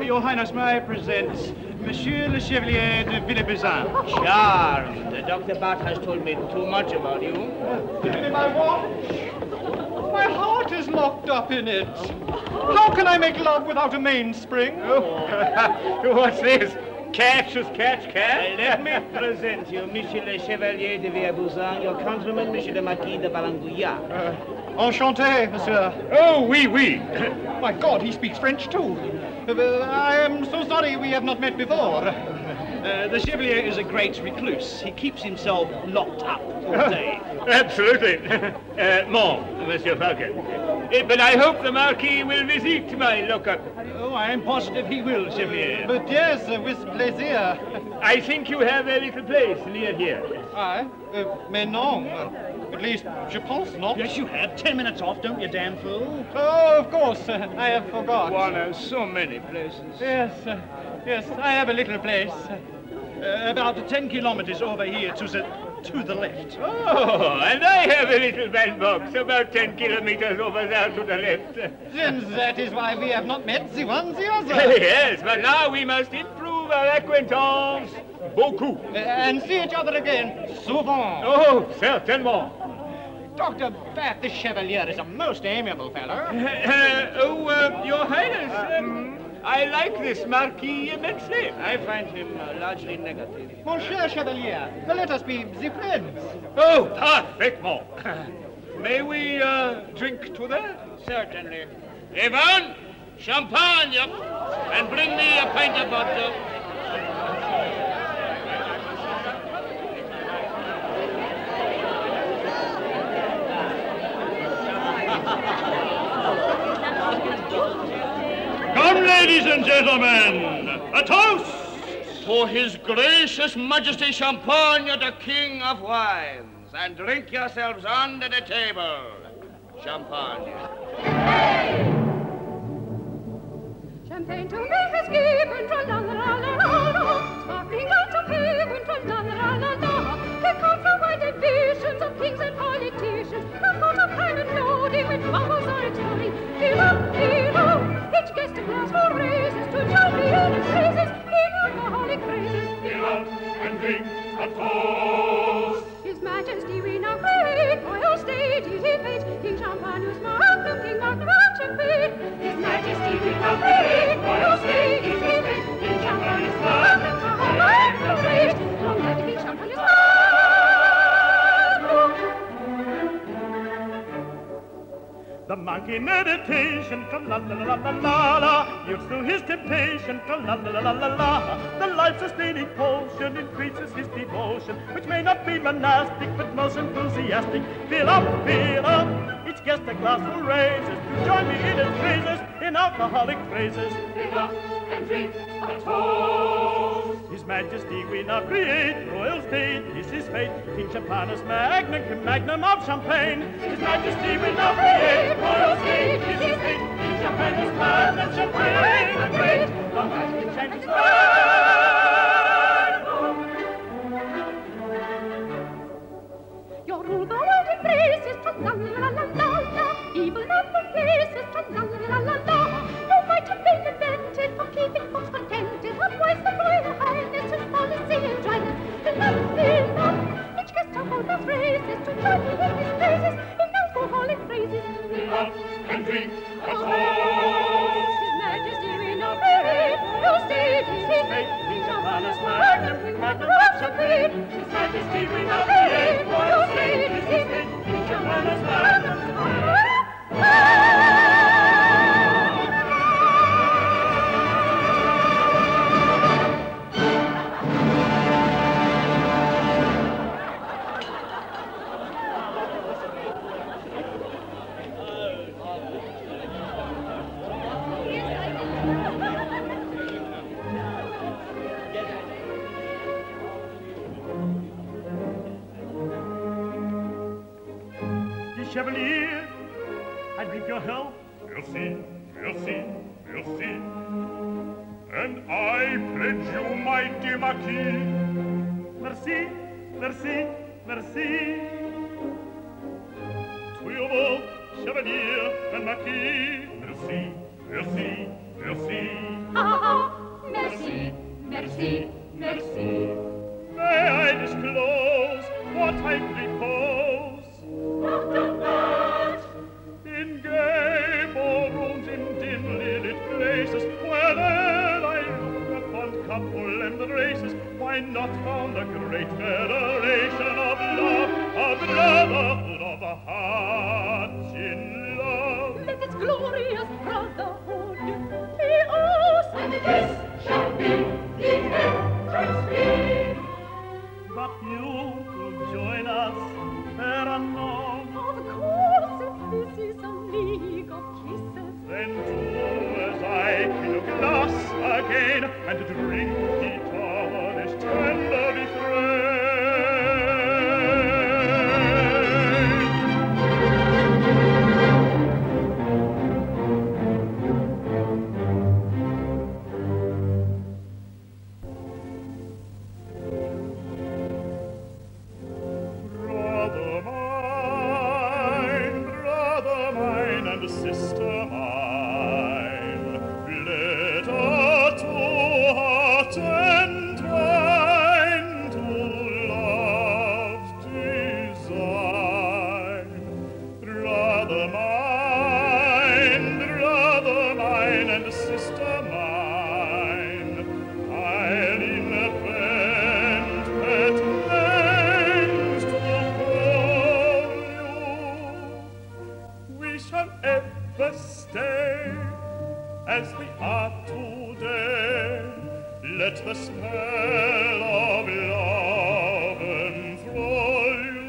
Your Highness, may I present Monsieur le Chevalier de Villebezin. Charmed. Dr. Bart has told me too much about you. Give me my watch! My heart is locked up in it. How can I make love without a mainspring? What's this? Catch as catch can? Let me present you, Monsieur le Chevalier de Villebezin, your countryman, Monsieur le Marquis de Valangouillard. Enchanté, monsieur. Oh, oui, oui. My God, he speaks French too. I am so sorry we have not met before. The Chevalier is a great recluse. He keeps himself locked up all day. Absolutely. Monsieur Falcon. But I hope the Marquis will visit my lockup. Oh, I am positive he will, Chevalier. But yes, with pleasure. I think you have a little place near here. I? Mais non. At least, je pense not. Yes, you have. 10 minutes off, don't you, damn fool? Oh, of course. I have forgot. One has so many places. Yes, yes, I have a little place. About 10 kilometers over here to the left. Oh, and I have a little bandbox about 10 kilometers over there to the left. Then that is why we have not met the one the other. Yes, but now we must improve our acquaintance beaucoup. And see each other again souvent. Oh, certainement. Dr. Bath, the Chevalier is a most amiable fellow. Your Highness, I like this Marquis immensely. I find him largely negative. Monsieur Chevalier, let us be the friends. Oh, parfaitement. May we drink to that? Certainly. Ivan, champagne, and bring me a pint of vodka. Come, ladies and gentlemen, a toast! For His Gracious Majesty Champagne, the King of Wines. And drink yourselves under the table. Champagne. Champagne to me has given, tra-la-la-la-la-la, sparkling out of heaven, tra-la-la-la-la. They come from wide divisions of kings and politicians, who thought of crime and loading when bubbles are exploding. Fill-up, each guest a glass for raisins, to champion his praises, in alcoholic phrases. Fill up and drink a toast. His Majesty we now pray, royal state is in fate, King Champagne The monkey meditation, tra-la-la-la-la-la-la, yields to his temptation, tra-la-la-la-la-la. The life-sustaining potion increases his devotion, which may not be monastic, but most enthusiastic. Fill up, each guest a glass will raises, to join me in its praises, in alcoholic phrases. Fill up and drink a toast. His Majesty we now create, royal state is his fate. King Champagnus magnum of champagne. His Majesty we now create, royal state is his fate. King Champagnus magnum champagne, the great, long has been changed his Your rule the world embraces, tra-la-la-la-la-la. Evil never places, tra-la-la-la-la-la. No might have been invented for keeping folks contented. Otherwise the royal highness and policy and dryness. Fill up, each guest of all those phrases, to join me in his praises, in alcoholic phrases. Fill up and drink a toast. His Majesty we now create, royal state is his fate. King Champagnus magnum of champagne. His Majesty we now create, royal state is his fate. King Champagnus magnum champagne. Chevalier, I drink your health. We'll see, we'll see, we'll see. And I pledge you, my dear Marquis. Merci, merci, merci. To you both, Chevalier and Marquis. Merci, merci, merci. Merci, merci, merci. May I disclose what I propose? In gay ballrooms, in dimly lit places, wherever I look upon couple and races, why not found a great federation of love, a brotherhood of the hearts in love? Let its glorious brotherhood be us, and this shall be the entrance fee. But you will join us there unknown. Of course, if this is a league of kisses, then do as I fill a glass again and drink each other's tender refrain. Brother mine and sister mine, letter to heart entwined to love's design. Brother mine and sister mine, I'll in a friend pet names to call you. We shall ever stay as we are today. Let the spell of love enthrall you.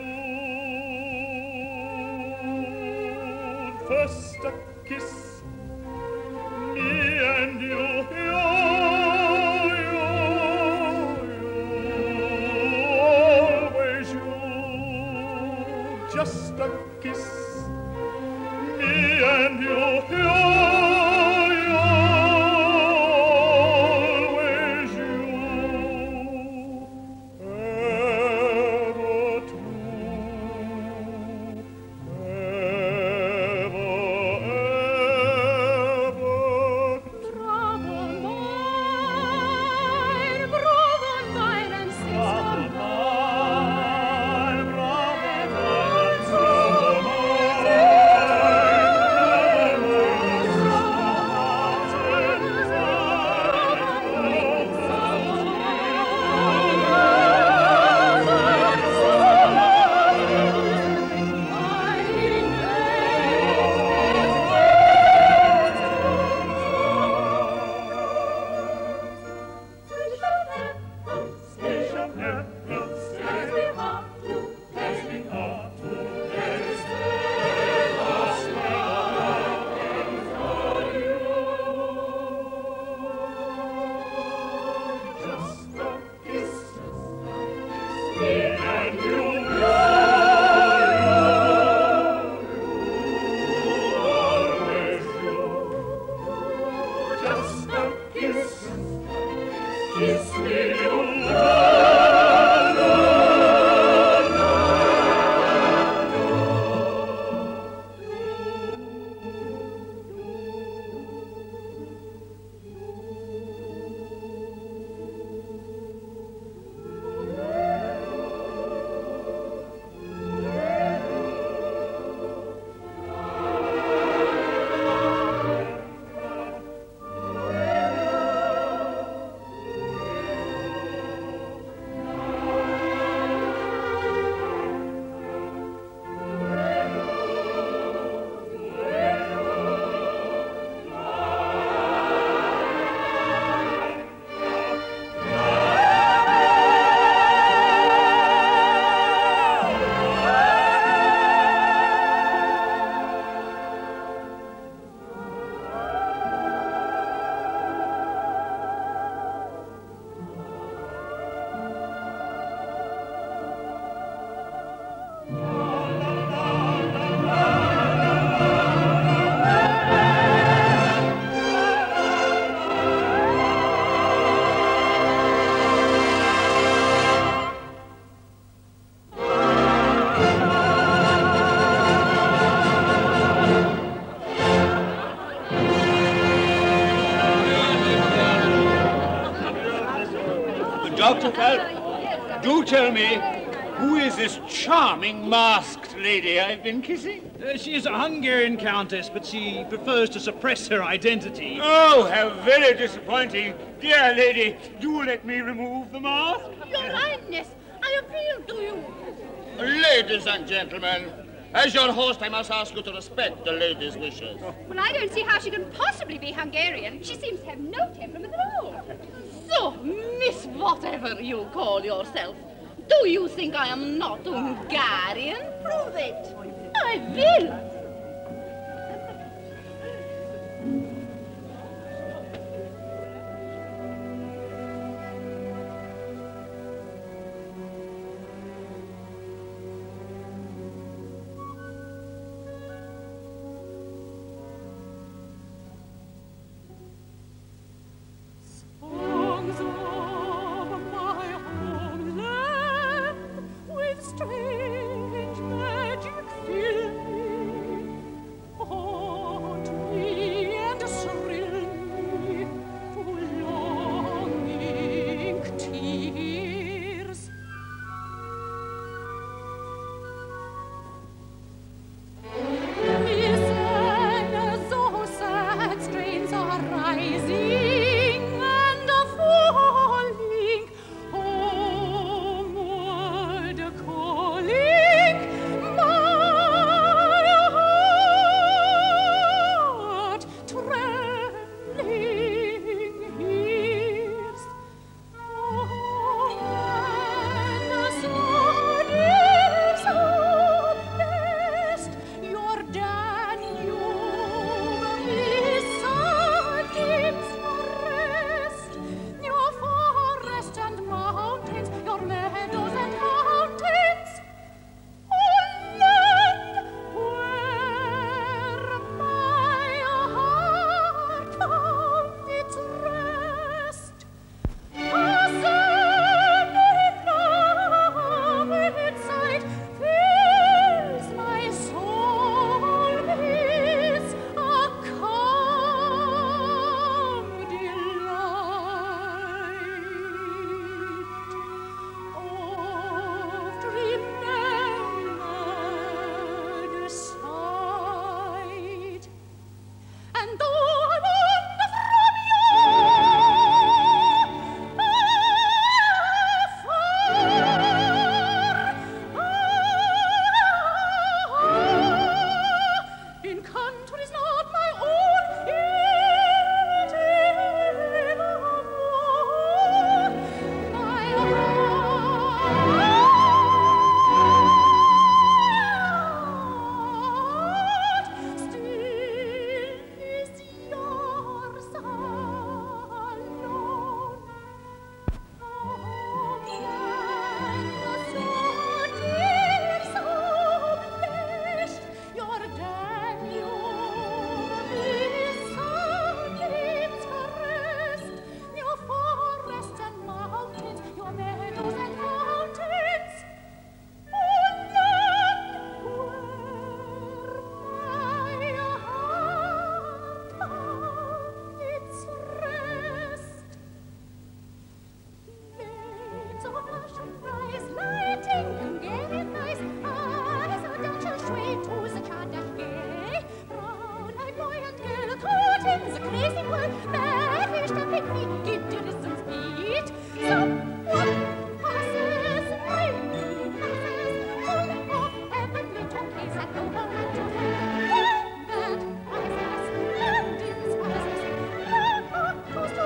First a kiss, me and you, always you. Just a kiss, me and you, always you. Ever true, ever, ever brother mine and sister mine, brother mine, Mr. Falk, do tell me, who is this charming masked lady I've been kissing? She is a Hungarian countess, but she prefers to suppress her identity. Oh, how very disappointing. Dear lady, do let me remove the mask. Your Highness, I appeal to you. Ladies and gentlemen, as your host, I must ask you to respect the lady's wishes. Well, I don't see how she can possibly be Hungarian. She seems to have no temperament at all. So, Miss whatever you call yourself, do you think I am not Hungarian? Prove it. I will. Songs of my homeland with strange magic fill me, haunt me and thrill me to longing tears. Listen, those sad strains are rising and falling, homeward calling. My heart trembling hears. Oh, and so dear, so blessed, your Danube is sunbeams rest. Your forest and mountains, your meadows and fountains, oh, land where my heart found its rest. A sudden love its sight fills my soul with a calm delight. Oft remembered sight, and though I wander from you in countries not my own, yet evermore my heart still is yours alone. Oh, and so dear, so blessed, your Danube is sunbeams rest. Your forests and mountains, your meadows and fountains, oh, land where my heart found its rest. Blades of passion rise, lighting Hungarian eyes. Eyes of Dutch sway to the chant gay. Brown-eyed boy and girl caught in the crazy whirl. Lavish stamping feet give to distance beat. Someone passes, bravely passes, full of heavenly talkies that no one had to tell. That passes, and its passes, their heart goes to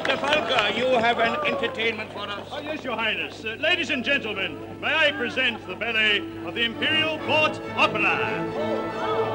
Mr. Falker, you have an entertainment for us. Oh, yes, Your Highness. Ladies and gentlemen, may I present the ballet of the Imperial Court Opera.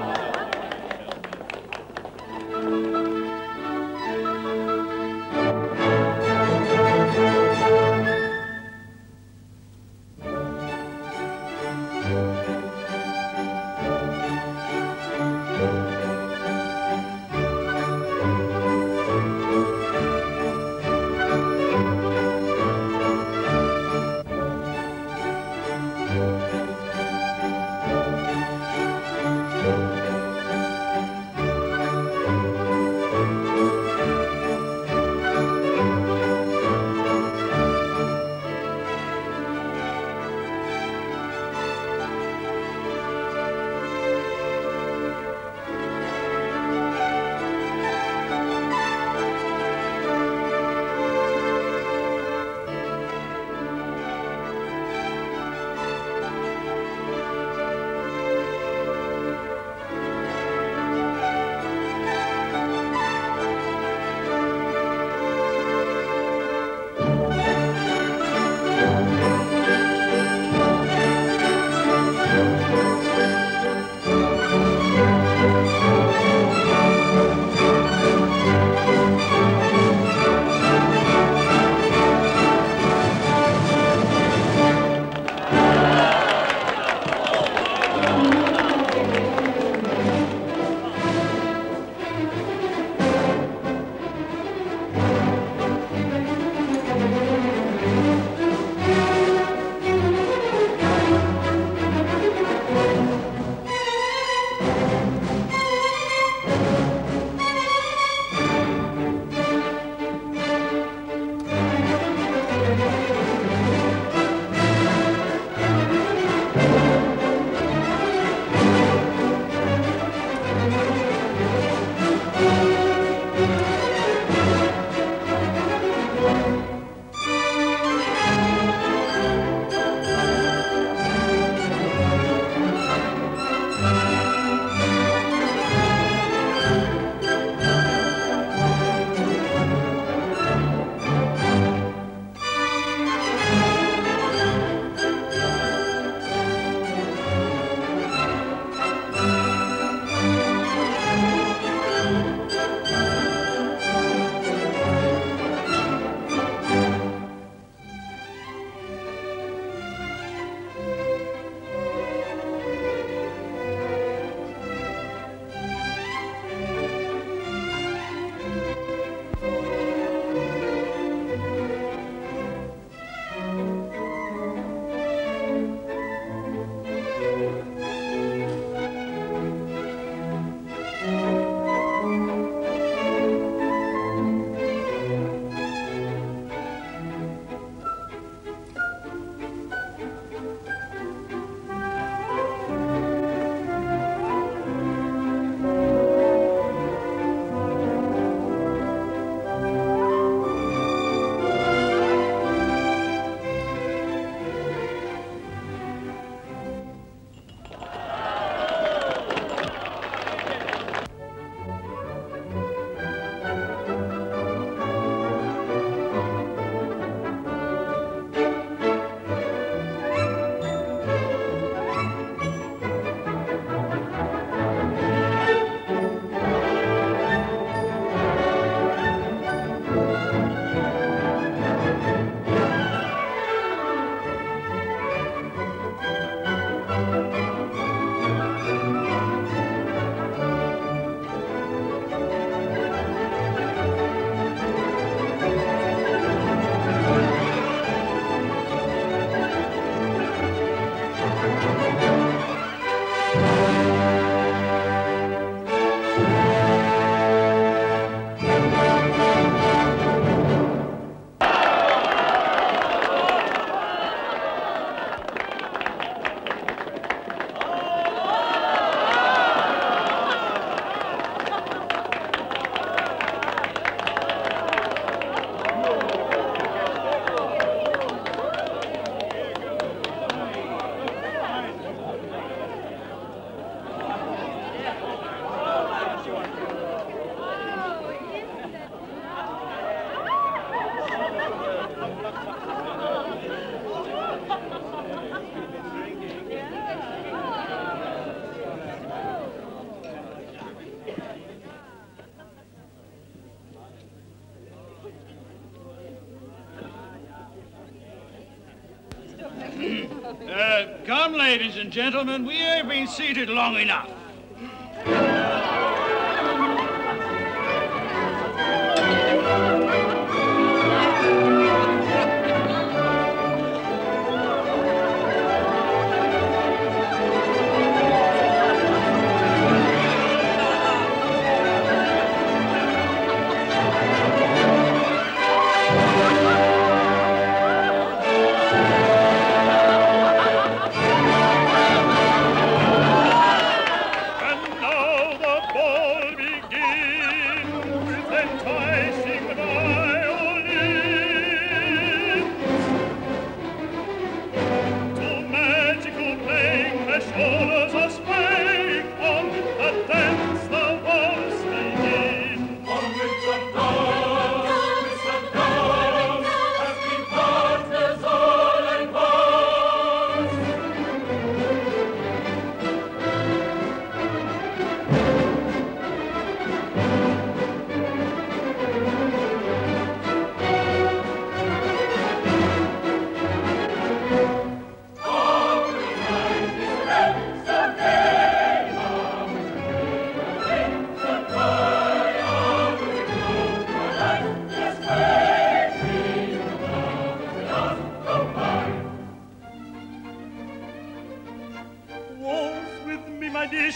Come, ladies and gentlemen, we have been seated long enough.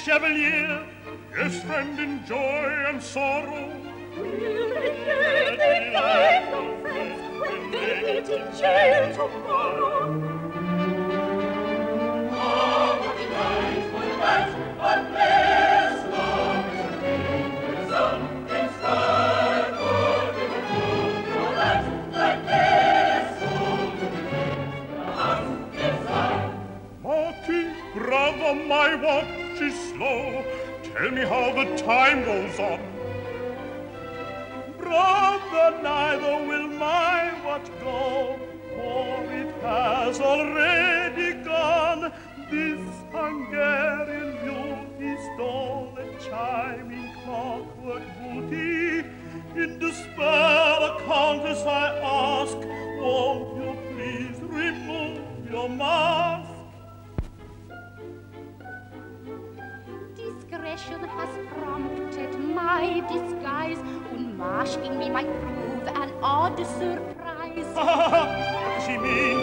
Chevalier, yes, friend in joy and sorrow. We'll relate the life of friends when they meet in jail tomorrow. Oh, what delightful night, what bliss, long in the dream, sun inspired, good in the moon, your life like this, hold to the dreams, the heart is high. Marty, brother, my watch is slow. Tell me how the time goes on. Brother, neither will my watch go, for it has already gone. This Hungarian beauty stole a chiming clockwork booty. In despair, the Countess, I ask, won't you please remove your mask? Discretion has prompted my disguise, and masking me might prove an odd surprise. What does she mean? A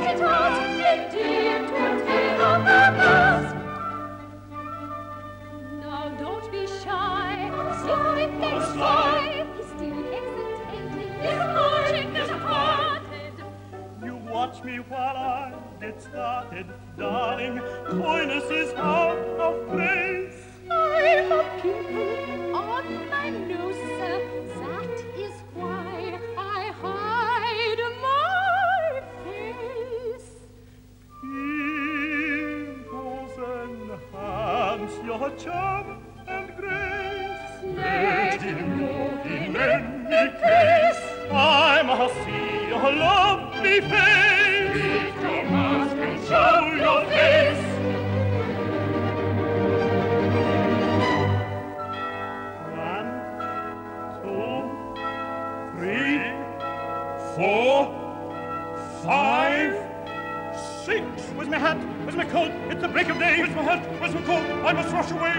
pretty tart, indeed, to take off the mask. Now don't be shy, slide and sigh. He still hesitated, disappointed, disappointed. You watch me while I get started, darling. Coyness is out of place. I've a pimple on my nose, sir. That is why I hide my face. Pimples enhance your charm and grace. Let him know In any case, I must see your lovely face. Lift your mask and Show your face. Four, five, six. Where's my hat? Where's my coat? It's the break of day. Where's my hat? Where's my coat? I must rush away.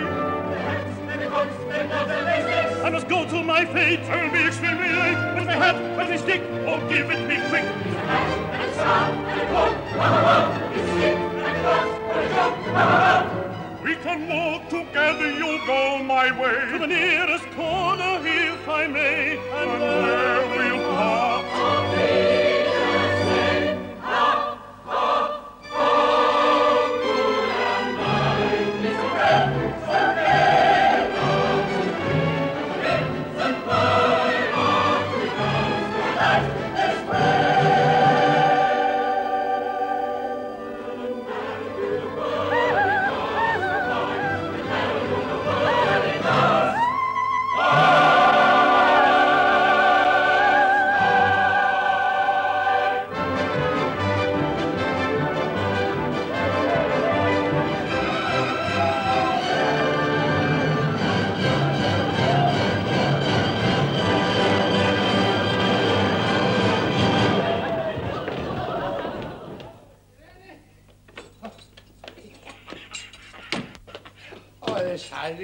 I must go to my fate. I will be extremely late. Where's my hat? Where's my stick? Oh, give it me quick. A hat and a scarf and a coat, it's stick and gloves for a joke, We can walk together, you'll go my way. To the nearest corner, if I may. And where we'll part.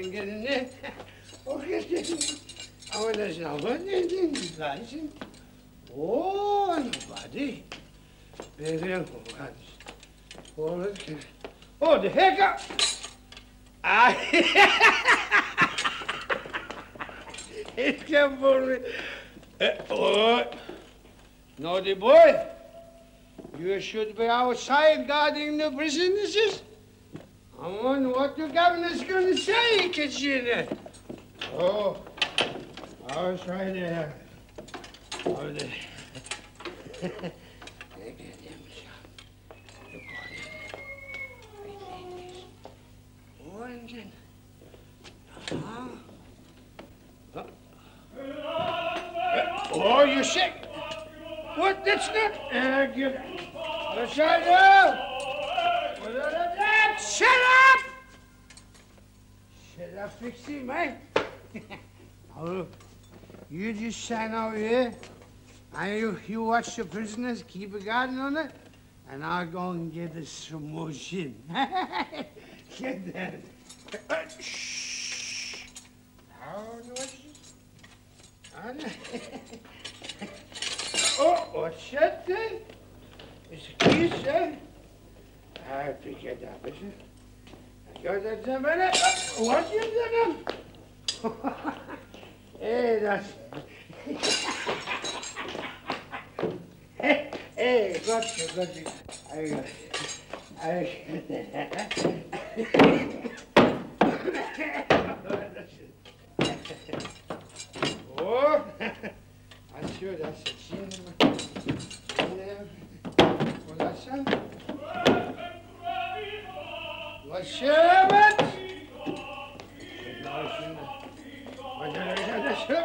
and get in there. Okay. Oh, there's nobody. Listen. Oh, nobody. Very good. Oh, the hiccup. It can be. Oh, naughty boy. You should be outside guarding the prisoners. I wonder what the governor's going to say, Katrina. Oh, outside there. Oh, the... Oh, you're sick. What? That's not... Good. Shut up! Shut up! Shut up, Fixie, mate. Oh, you just stand over here, and you watch the prisoners, keep a guard on it, and I'll go and get us some more gin. Get that. Shh. Oh, oh, what's that thing? It's a kiss, eh? I'll pick it up, is it? I got that a minute. What you done? Hey, that's... Hey, gotcha. I got Oh, I'm sure that's a chin. What's that? What's it?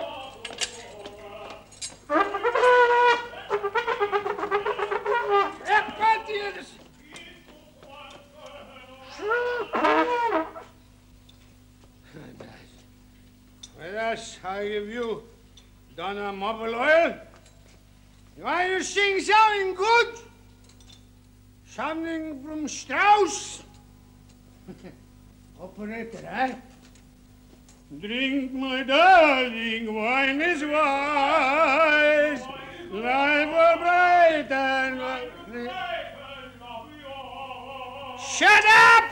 I give you Donna Mobile Oil. You want to sing something good? Something from Strauss? Operator, eh? Drink, my darling, wine is wise. Life a bright and... Shut up!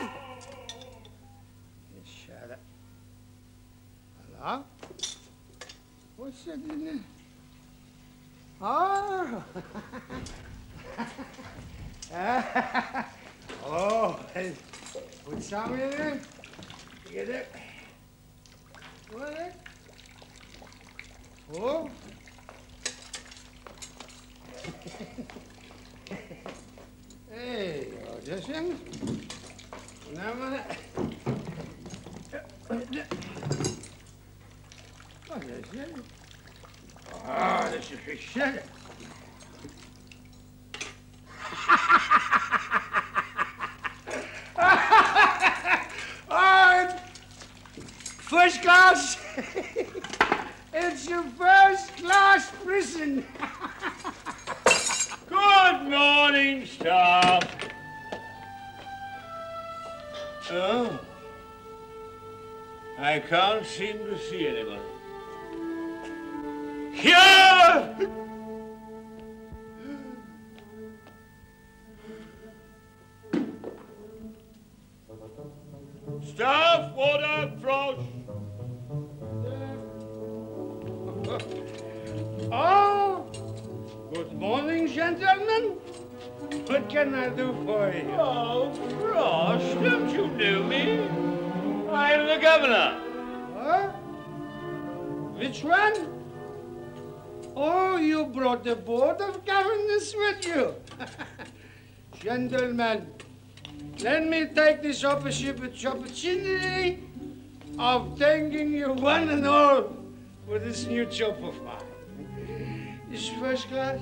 Shut up. Hello? What's that in there? Oh! Oh, put some in there. Get it. What? Oh. Hey, just in. Now, oh, that's it. Oh, this is a shit. Oh, first class. It's a first-class prison. Good morning, staff. Oh, I can't seem to see anyone. Here! Staff, water, frosh. Oh, good morning, gentlemen. What can I do for you? Oh, Frosh, don't you know me? I'm the governor. What? Which one? Oh, you brought the board of governors with you. Gentlemen, let me take this opportunity of thanking you one and all for this new job of mine. It's first class.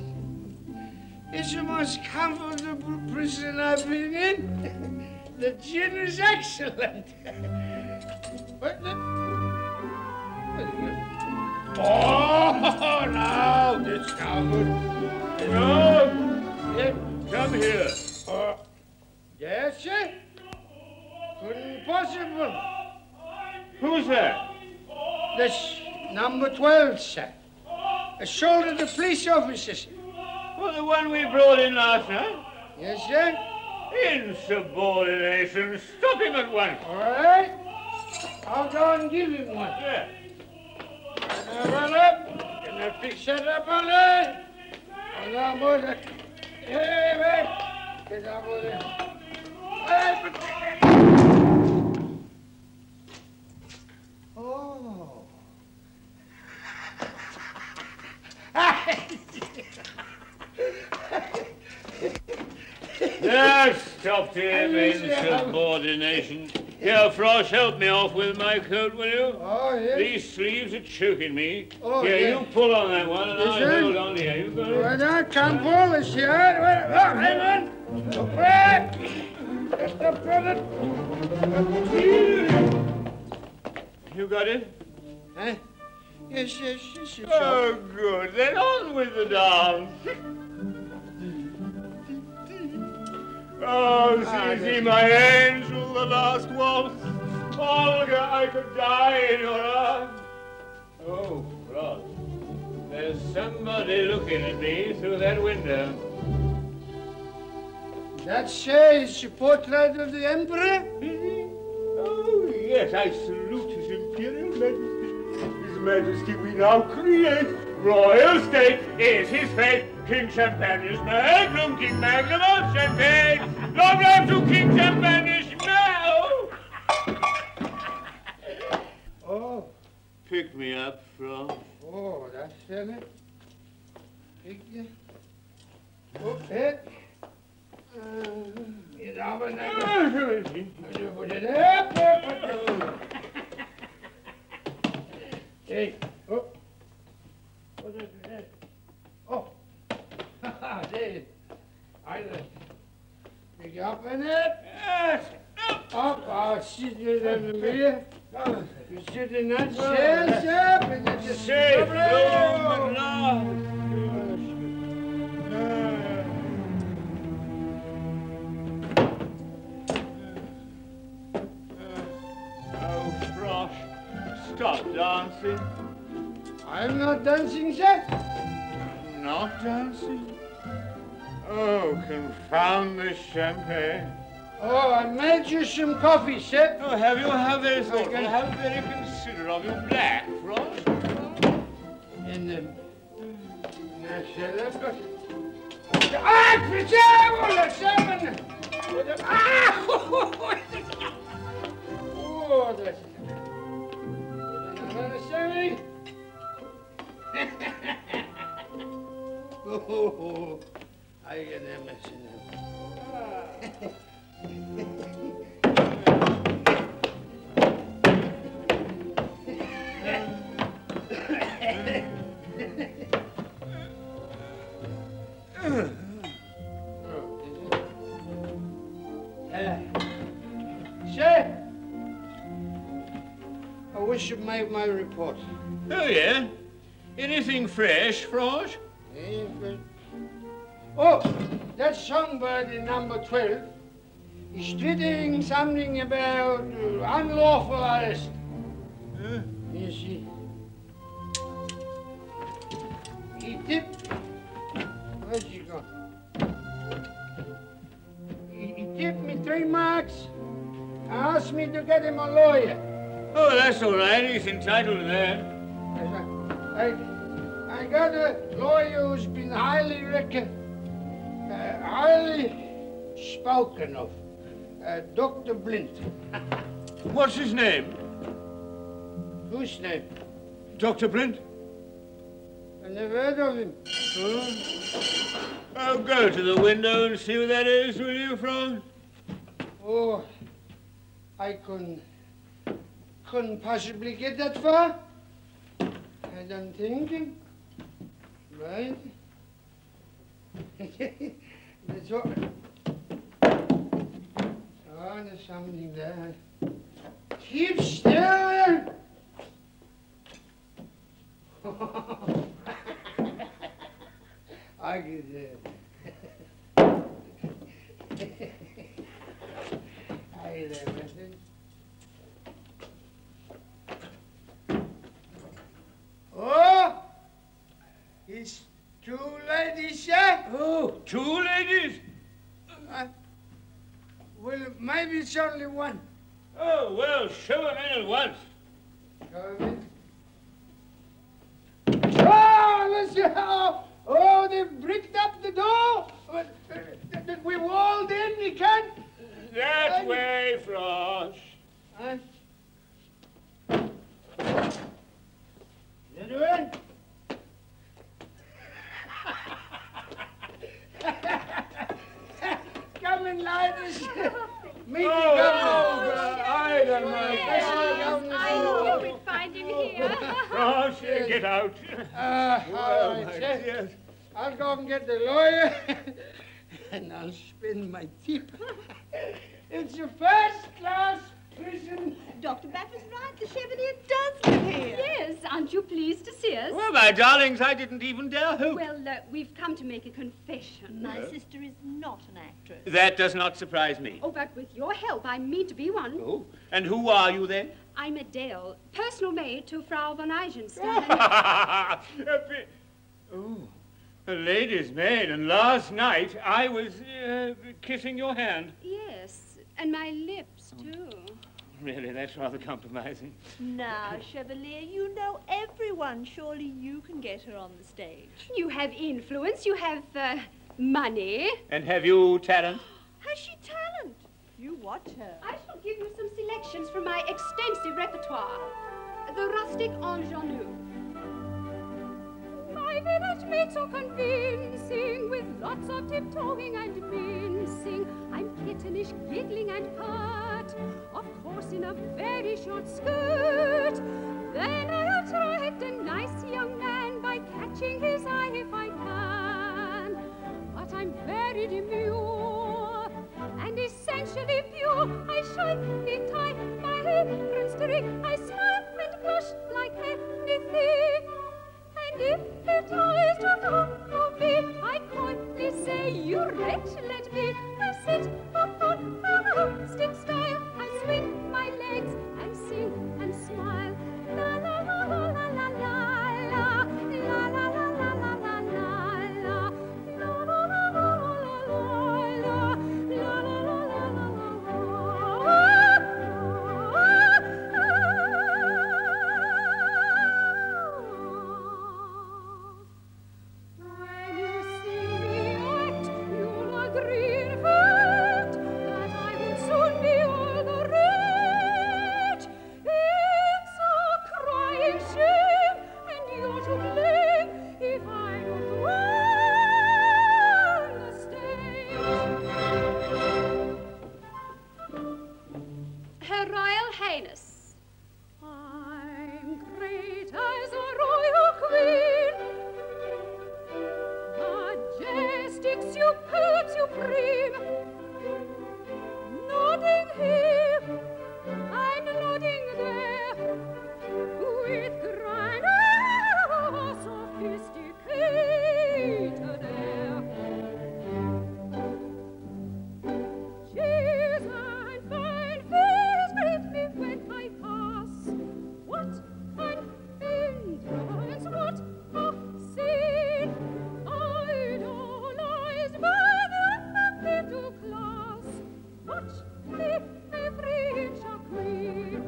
It's the most comfortable prison I've been in. The gin is excellent. What the? Oh, no, that's not good. No, yeah, come here. Yes, sir? Couldn't possible. Who's that? That's number 12, sir. A shoulder the police officer, sir. Well, the one we brought in last night? Yes, sir. Insubordination. Stop him at once. All right. I'll go and give him one. Yeah. Now, run up. Can I fix that up on there? And now, boys. Hey, man. Get down, boys. Oh. Now, stop him, insubordination. Here, Frosh, help me off with my coat, will you? Oh, yes. These sleeves are choking me. Oh, here, yes. you pull on that one and Yes, I'll sir. hold on here. You got it? Right now, can't pull this here. Oh, hang on. Okay. Just up with it. You got it? Huh? Yes, yes, yes, yes. Oh, good. Then on with the dance. Oh, Zizi, my angel, the last waltz. Olga, I could die in your arms. Oh, Frost, there's somebody looking at me through that window. That says a portrait of the Emperor? Oh, yes, I salute His Imperial Majesty. His Majesty we now create. Royal state is his fate. King Champagne's magnum, King Magnum of Champagne. Long life to King Champagne's now. Oh. Pick me up, Frost. Oh, that's it. Pick you. Okay. Get over there. Put it up. Hey. Oh. What is that? Oh. There. I pick you up in it. Yes. Up. I'll sit you in the middle. You sit in that chair, sir, and you just Safe, sit Oh, Frosh, stop dancing. I'm not dancing, sir. Not dancing? Oh, confound this champagne. Oh, I made you some coffee, sir. Oh, have you? How very thoughtful. How very considerate of you. Black, Frost. And let's go. Ah, preserve! Seven! Ah! Oh, that's another 7. Oh, I get that messing up. Sir, I wish you'd make my report. Oh, yeah? Anything fresh, Frosh? Oh, that songbird in number 12 is tweeting something about unlawful arrest. Huh? You see. He tipped. Where's he gone? He tipped me 3 marks and asked me to get him a lawyer. Oh, that's all right. He's entitled to that. I got a lawyer who's been highly spoken of. Dr. Blint. What's his name? Whose name? Dr. Blint? I never heard of him. Oh, go to the window and see what that is, will you, Frost? Oh, I couldn't possibly get that far. I don't think. Right? That's all. Oh, there's something there. Keep still. I get it. I get that message. It's two ladies, sir. Oh, two ladies? Well, maybe it's only one. Oh, well, show them in at once. Show them in. Oh, listen. Oh, they've bricked up the door. We walled in, you can't. That way, Frosh. Gentlemen. Come and lie this. Meet the governor. I don't mind. I knew we'd find him here. Frosh, get out. All right, sir. I'll go and get the lawyer, and I'll spend my tip. It's a first-class prison. Dr. Baffer's right. The Chevalier does live here. Yes, aren't you pleased to see us? Well, my darlings, I didn't even dare hope. Well, we've come to make a confession. My sister is not an actress. That does not surprise me. Oh, but with your help, I mean to be one. Oh, and who are you then? I'm Adele, personal maid to Frau von Eisenstein. Oh, a lady's maid, and last night I was kissing your hand. Yes, and my lips, too. Really, that's rather compromising. Now, Chevalier, you know everyone. Surely you can get her on the stage. You have influence, you have money. And have you talent? Has she talent? You watch her. I shall give you some selections from my extensive repertoire. The rustic ingenue. My village maid so convincing, with lots of tiptoeing and mincing. I'm kittenish, giggling and pert, of course in a very short skirt. Then I'll attract a nice young man by catching his eye if I can. But I'm very demure and essentially pure. I shyly tie my apron string. I smile and blush like anything. And if it is to talk of me, I coyly say, you wretch, let me. I sit upon a rustic stile. I swing my legs and sing and smile. La la la la la la la la la la la la la la la la Her Royal Highness. I'm great as a royal queen, majestic, superb, supreme, nodding here and nodding there, with grand sophisticated air. Cheers and fine face greet me when I pass. What an endurance, what a scene! Idolized by the middle class. Watch the French queen.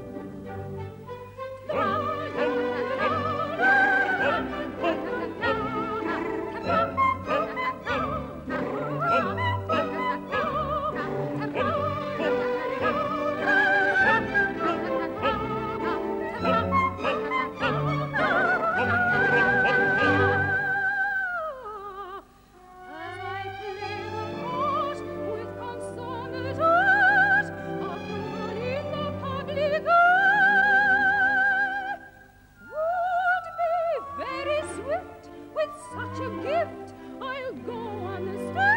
Such a gift, I'll go on the stage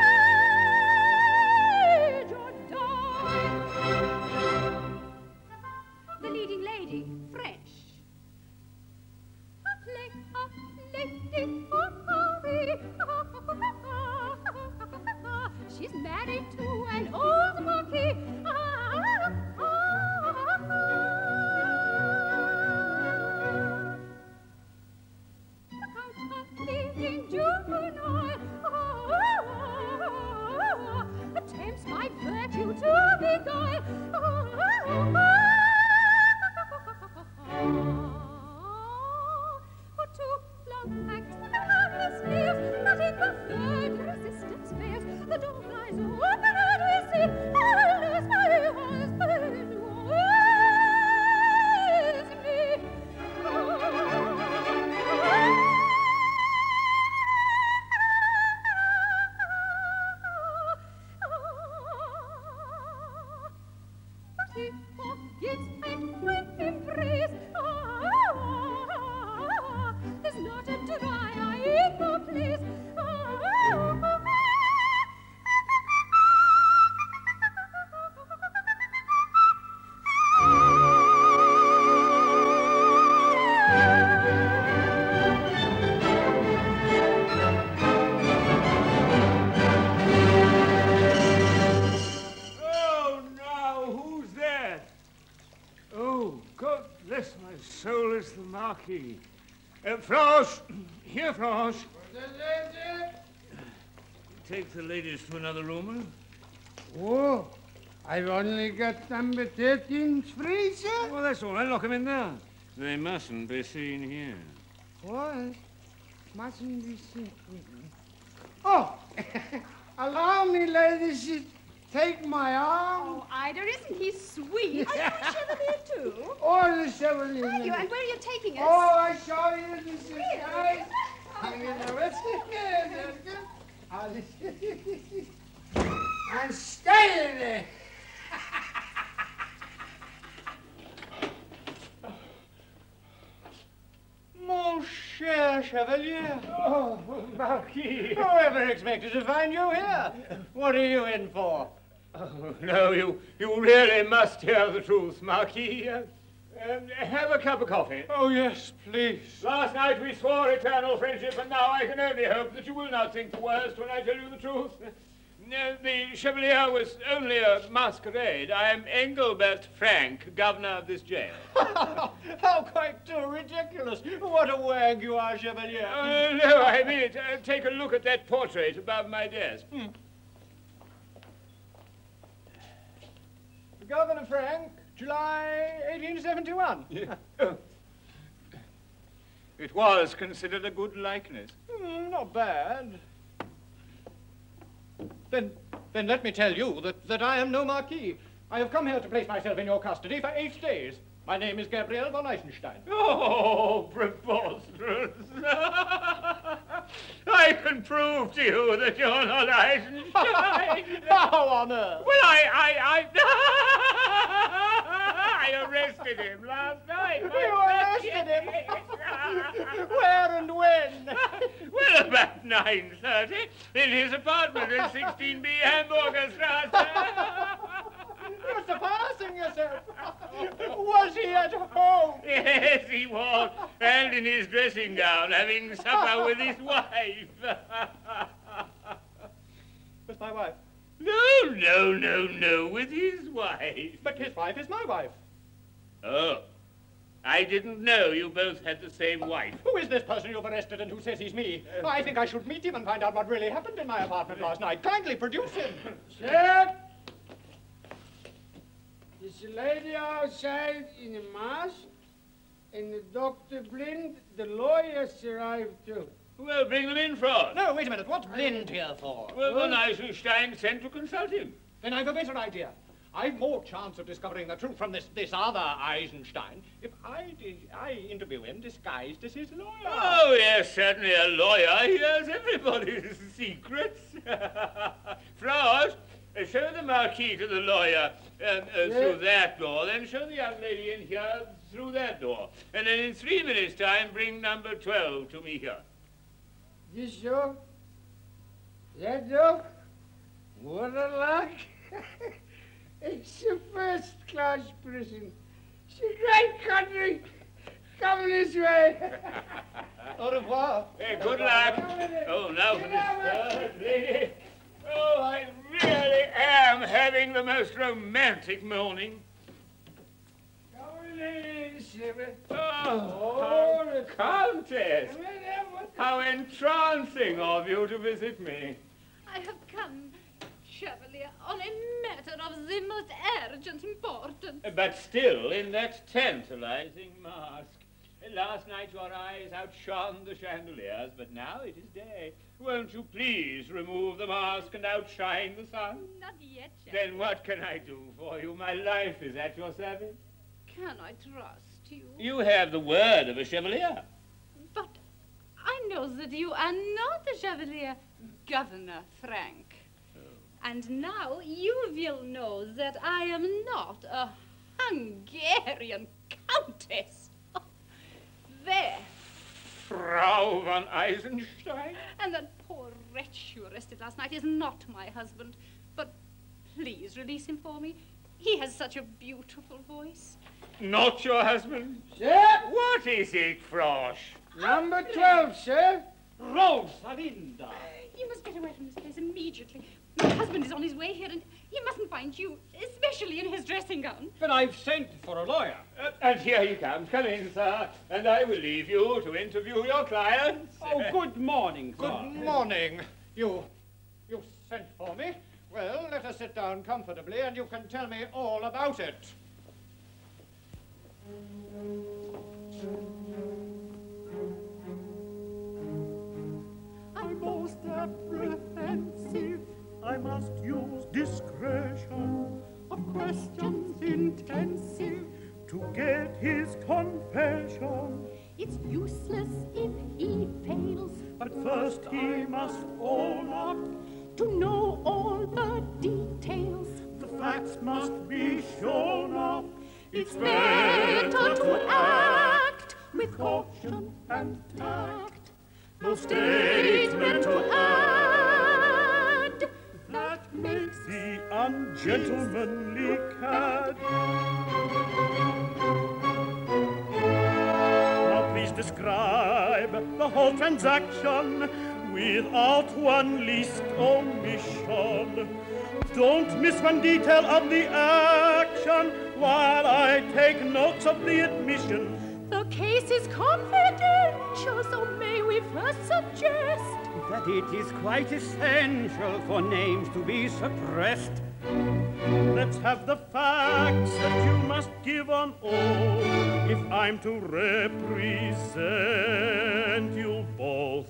or die. The leading lady, French. A lady, she's married to an old monkey. The Count of leading Frosh! Here, Frosh! Take the ladies to another room. Oh, I've only got number 13's freezer. Well, that's all right. Lock them in there. They mustn't be seen here. What? Mustn't be seen. Oh, allow me, ladies, to take my arm. Oh, Ida, isn't he sweet? Are you a Chevalier too? Oh, the Chevalier. Are you? And where are you taking us? Oh, I saw you. This is nice. I'm in the rest and stay there. Mon cher Chevalier. Oh, Marquis. Who ever expected to find you here? What are you in for? Oh, no, you really must hear the truth, Marquis. Have a cup of coffee. Oh, yes, please. Last night we swore eternal friendship, and now I can only hope that you will not think the worst when I tell you the truth. The Chevalier was only a masquerade. I am Engelbert Frank, governor of this jail. How quite too ridiculous. What a wag you are, Chevalier. No, I mean it. Take a look at that portrait above my desk. Governor Frank, July 1871. It was considered a good likeness. Not bad. Then let me tell you that I am no Marquis. I have come here to place myself in your custody for 8 days. My name is Gabriel von Eisenstein. Oh, preposterous. I can prove to you that you're not Eisenstein. How on earth? Well, I arrested him last night. You arrested him? Where and when? Well, about 9:30 in his apartment at 16B Hamburger Strasse. You're surpassing yourself. Was he at home? Yes, he was, and in his dressing gown, having supper with his wife. With my wife? No, with his wife. But his wife is my wife. Oh, I didn't know you both had the same wife. Who is this person you've arrested and who says he's me? I think I should meet him and find out what really happened in my apartment last night. Kindly produce him. Check. There's a lady outside in a mask, and the Dr. Blind, the lawyer's arrived too. Well, bring them in, Frost. No, wait a minute. What's Blind here for? Well, von Eisenstein sent to consult him. Then I've a better idea. I've more chance of discovering the truth from this other Eisenstein if I interview him disguised as his lawyer. Oh, yes, certainly a lawyer. He has everybody's secrets. Frost, show the Marquis to the lawyer through that door, then show the young lady in here through that door. And then in 3 minutes' time, bring number 12 to me here. This door? That door? What a luck. It's a first-class prison. It's a great country. Come this way. Au revoir. Hey, good luck. Oh, now for this third lady. Oh, I really am having the most romantic morning. Oh, the Countess. How entrancing of you to visit me. I have come, Chevalier, on a matter of the most urgent importance. But still in that tantalizing mask. Last night your eyes outshone the chandeliers, but now it is day. Won't you please remove the mask and outshine the sun? Not yet, Chef. Then what can I do for you? My life is at your service. Can I trust you? You have the word of a chevalier. But I know that you are not a chevalier, Governor Frank. Oh. And now you will know that I am not a Hungarian countess. There. Frau von Eisenstein? And that poor wretch you arrested last night is not my husband. But please release him for me. He has such a beautiful voice. Not your husband? Chef! What is it, Frosch? Number 12, sir. Rosalinda. You must get away from this place immediately. My husband is on his way here, and he mustn't find you, especially in his dressing gown. But I've sent for a lawyer. And here he comes. Come in, sir. And I will leave you to interview your clients. Oh, good morning, sir. Good morning. You sent for me? Well, let us sit down comfortably and you can tell me all about it. I'm most apprehensive. I must use discretion of questions intensive to get his confession. It's useless if he fails, but first he must own up to know all the details. The facts must be shown up. It's better to act with caution and tact. No statement to add that makes the ungentlemanly cad. Now please describe the whole transaction without one least omission. Don't miss one detail of the action while I take notes of the admission. The case is confidential, so may we first suggest that it is quite essential for names to be suppressed. Let's have the facts that you must give on oath if I'm to represent you both.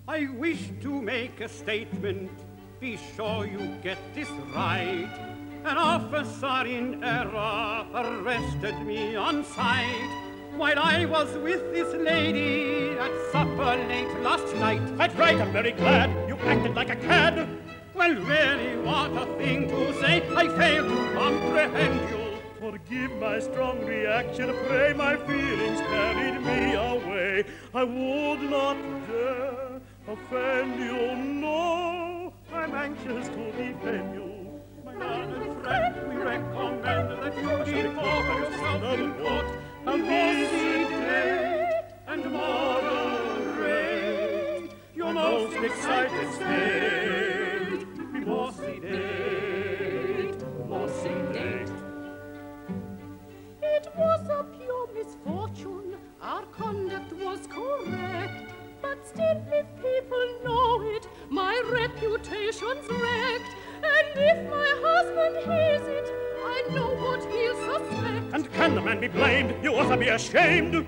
I wish to make a statement. Be sure you get this right. An officer in error arrested me on sight while I was with this lady at supper late last night. That's right, I'm very glad you acted like a cad. Well, really, what a thing to say. I fail to comprehend you. Forgive my strong reaction, pray my feelings carried me away. I would not dare offend you, no. I'm anxious to defend you. My learned friend, we recommend that you deport yourself in court. Elucidate and moderate your most excited state. Be more sedate, more sedate. it was a pure misfortune. Our conduct was correct. But still, if people know it, my reputation's wrecked. And if my husband hears it, I know what he'll suspect. And can the man be blamed? You ought to be ashamed. Well,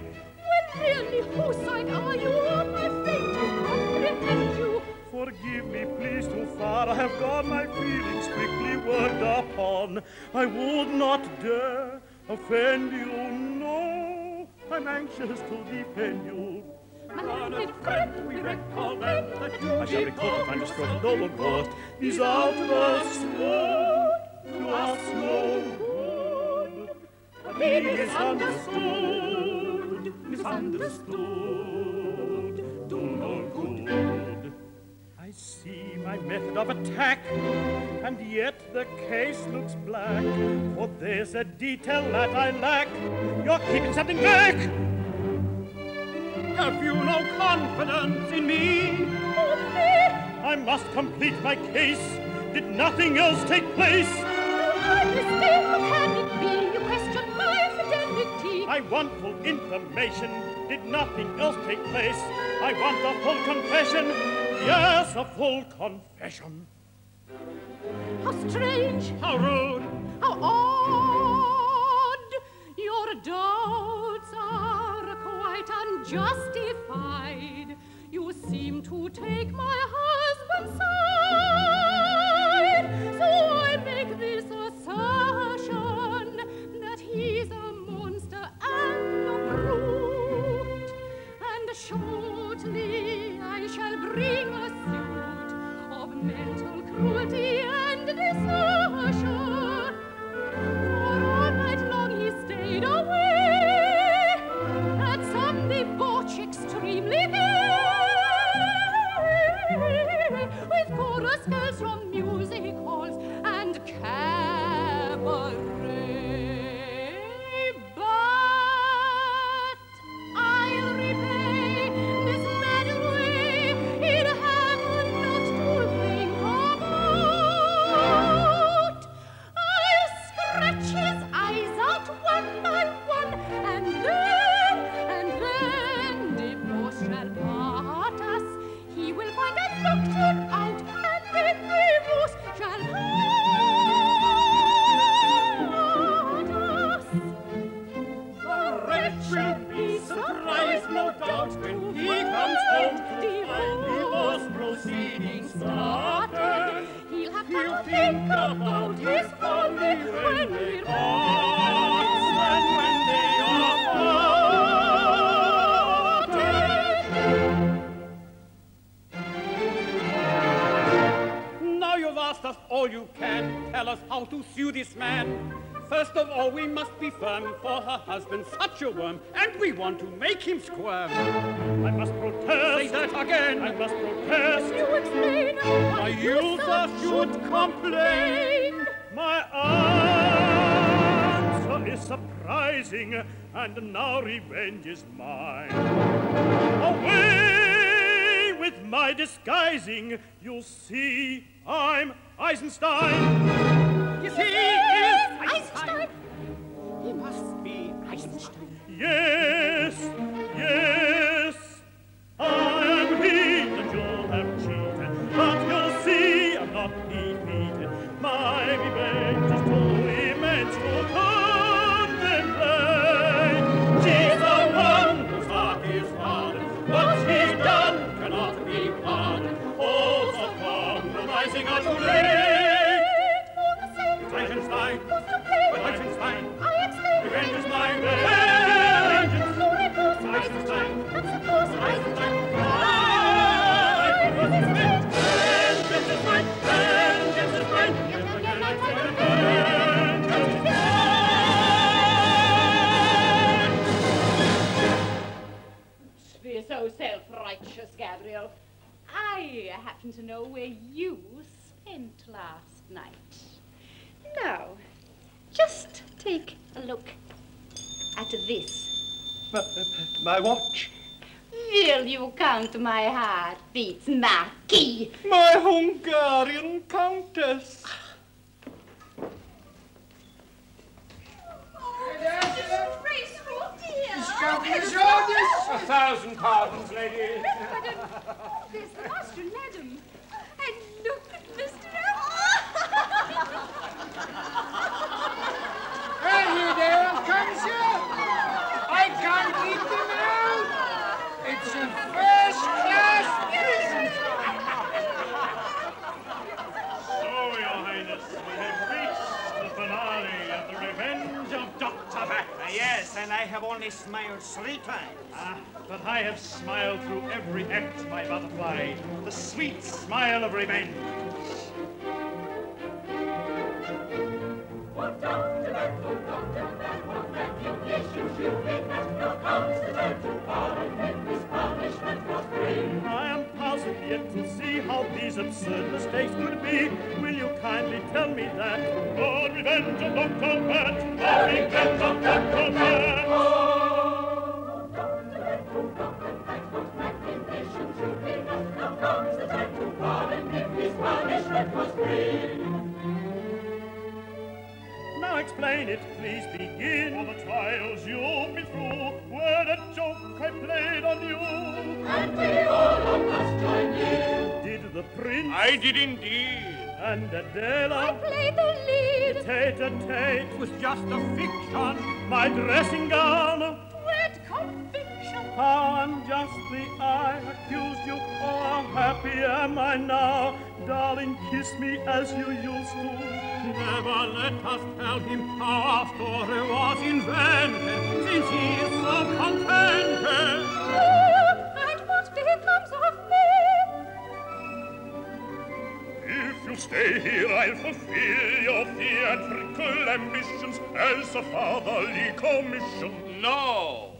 really, whose side are you on? I fail to comprehend you. Forgive me, please, too far. I have got my feelings quickly worked upon. I would not dare offend you, no. I'm anxious to defend you. My learned friend, we recommend that you I shall record the final stroke of noble court. These outbursts would to us no good. Be misunderstood, misunderstood, do no good. I see my method of attack, and yet the case looks black, for there's a detail that I lack. You're keeping something back. Have you no confidence in me? Oh, me! I must complete my case. Did nothing else take place? Do I mistake? How can it be? You question my fidelity. I want full information. Did nothing else take place? I want a full confession. Yes, a full confession. How strange! How rude! How odd! Your doubts are quite unjustified. You seem to take my husband's side. So I make this assertion that he's a monster and a brute. And shortly I shall bring a suit of mental cruelty and desertion. For all night long he stayed away at some debauch extremely gay, with chorus girls from music halls and cabaret. But I'll repay this mad way in heaven not to think about. I'll scratch his eyes out one by one, and then, divorce shall part us. He will find I've knocked him out, and then divorce shall part us. The wretch will be surprised, no doubt, when he comes home to find divorce proceedings started. He'll have to think about his folly when we're parted. And when they are parted. Now you've asked us all you can. Tell us how to sue this man. First of all, we must be firm, for her husband's such a worm, and we want to make him squirm. I must protest. Say that again. I must protest. You explain. My user should complain. My answer is surprising, and now revenge is mine. Away with my disguising. You'll see I'm Eisenstein. Yes, he is Eisenstein. He must be Eisenstein. Yes, yes, I'm he that you'll have cheated, but you'll see I'm not defeated. My revenge is too immense to contemplate. She's the one whose heart is hardened. What she's done cannot be pardoned. All the compromising are too late. Eisenstein, Eisenstein, revenge is mine, vengeance. Eisenstein, Eisenstein, vengeance is mine, vengeance is mine. Be so self-righteous, Gabriel. I happen to know where you spent last night. Now, just take a look at this. My watch. Will you count my heartbeats, Marquis? My Hungarian countess. £1,000 pardons, lady. There's the master and madam. And look at Mr. Hey, you there, comes here. I can't keep them out. It's a first-class business. So, Your Highness, we have reached the finale of the revenge of Dr. Bax. Yes, and I have only smiled 3 times. But I have smiled through every act, my butterfly. The sweet smile of revenge. I am puzzled yet to see how these absurd mistakes could be. Will you kindly tell me that? Oh, revenge of Dr. Bat! Oh, revenge of Dr. Bat! Now explain it, please begin. For the trials you've been I played on you. And we all of us joined in. Did the prince? I did indeed. And Adela? I played the lead. Tete-a-tete was just a fiction. My dressing gown. Wet conviction. How unjustly I accused you. Oh, how happy am I now. Darling, kiss me as you used to. Never let us tell him how our story was invented, since he is so contented. Oh, and what becomes of me? If you stay here, I'll fulfill your theatrical ambitions as a fatherly commission. No,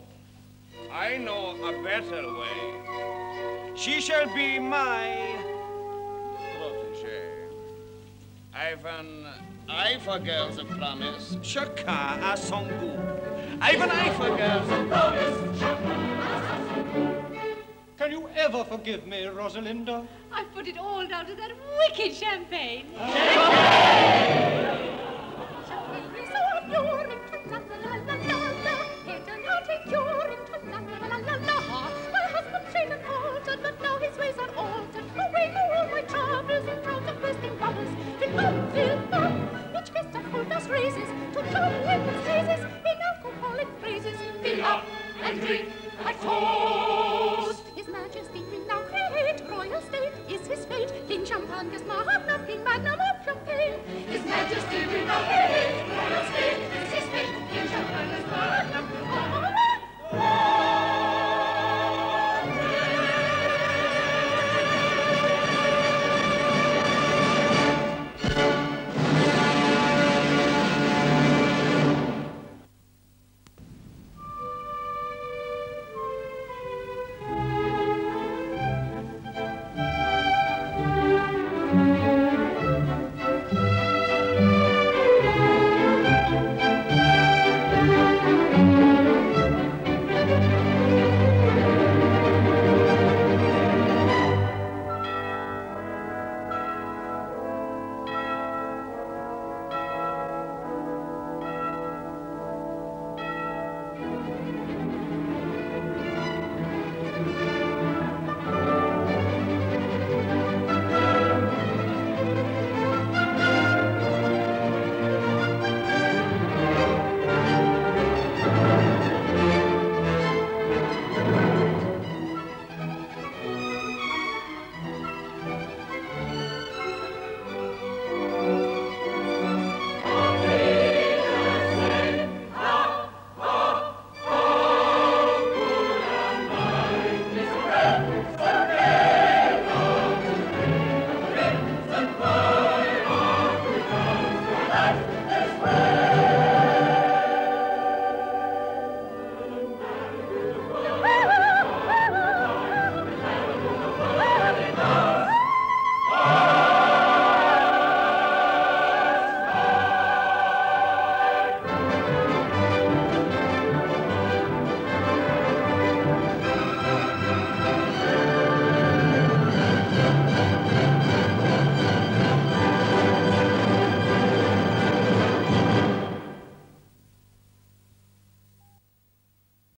I know a better way. She shall be my protégé. I've an eye for girls of promise. Chacun a son goût. I've an eye for girls of promise. Can you ever forgive me, Rosalinda? I put it all down to that wicked champagne. My husband changed and altered, but now his ways are altered. Away go all my troubles and crowds of bursting bubbles. Fill up, each kiss that hold us raises to come with the season.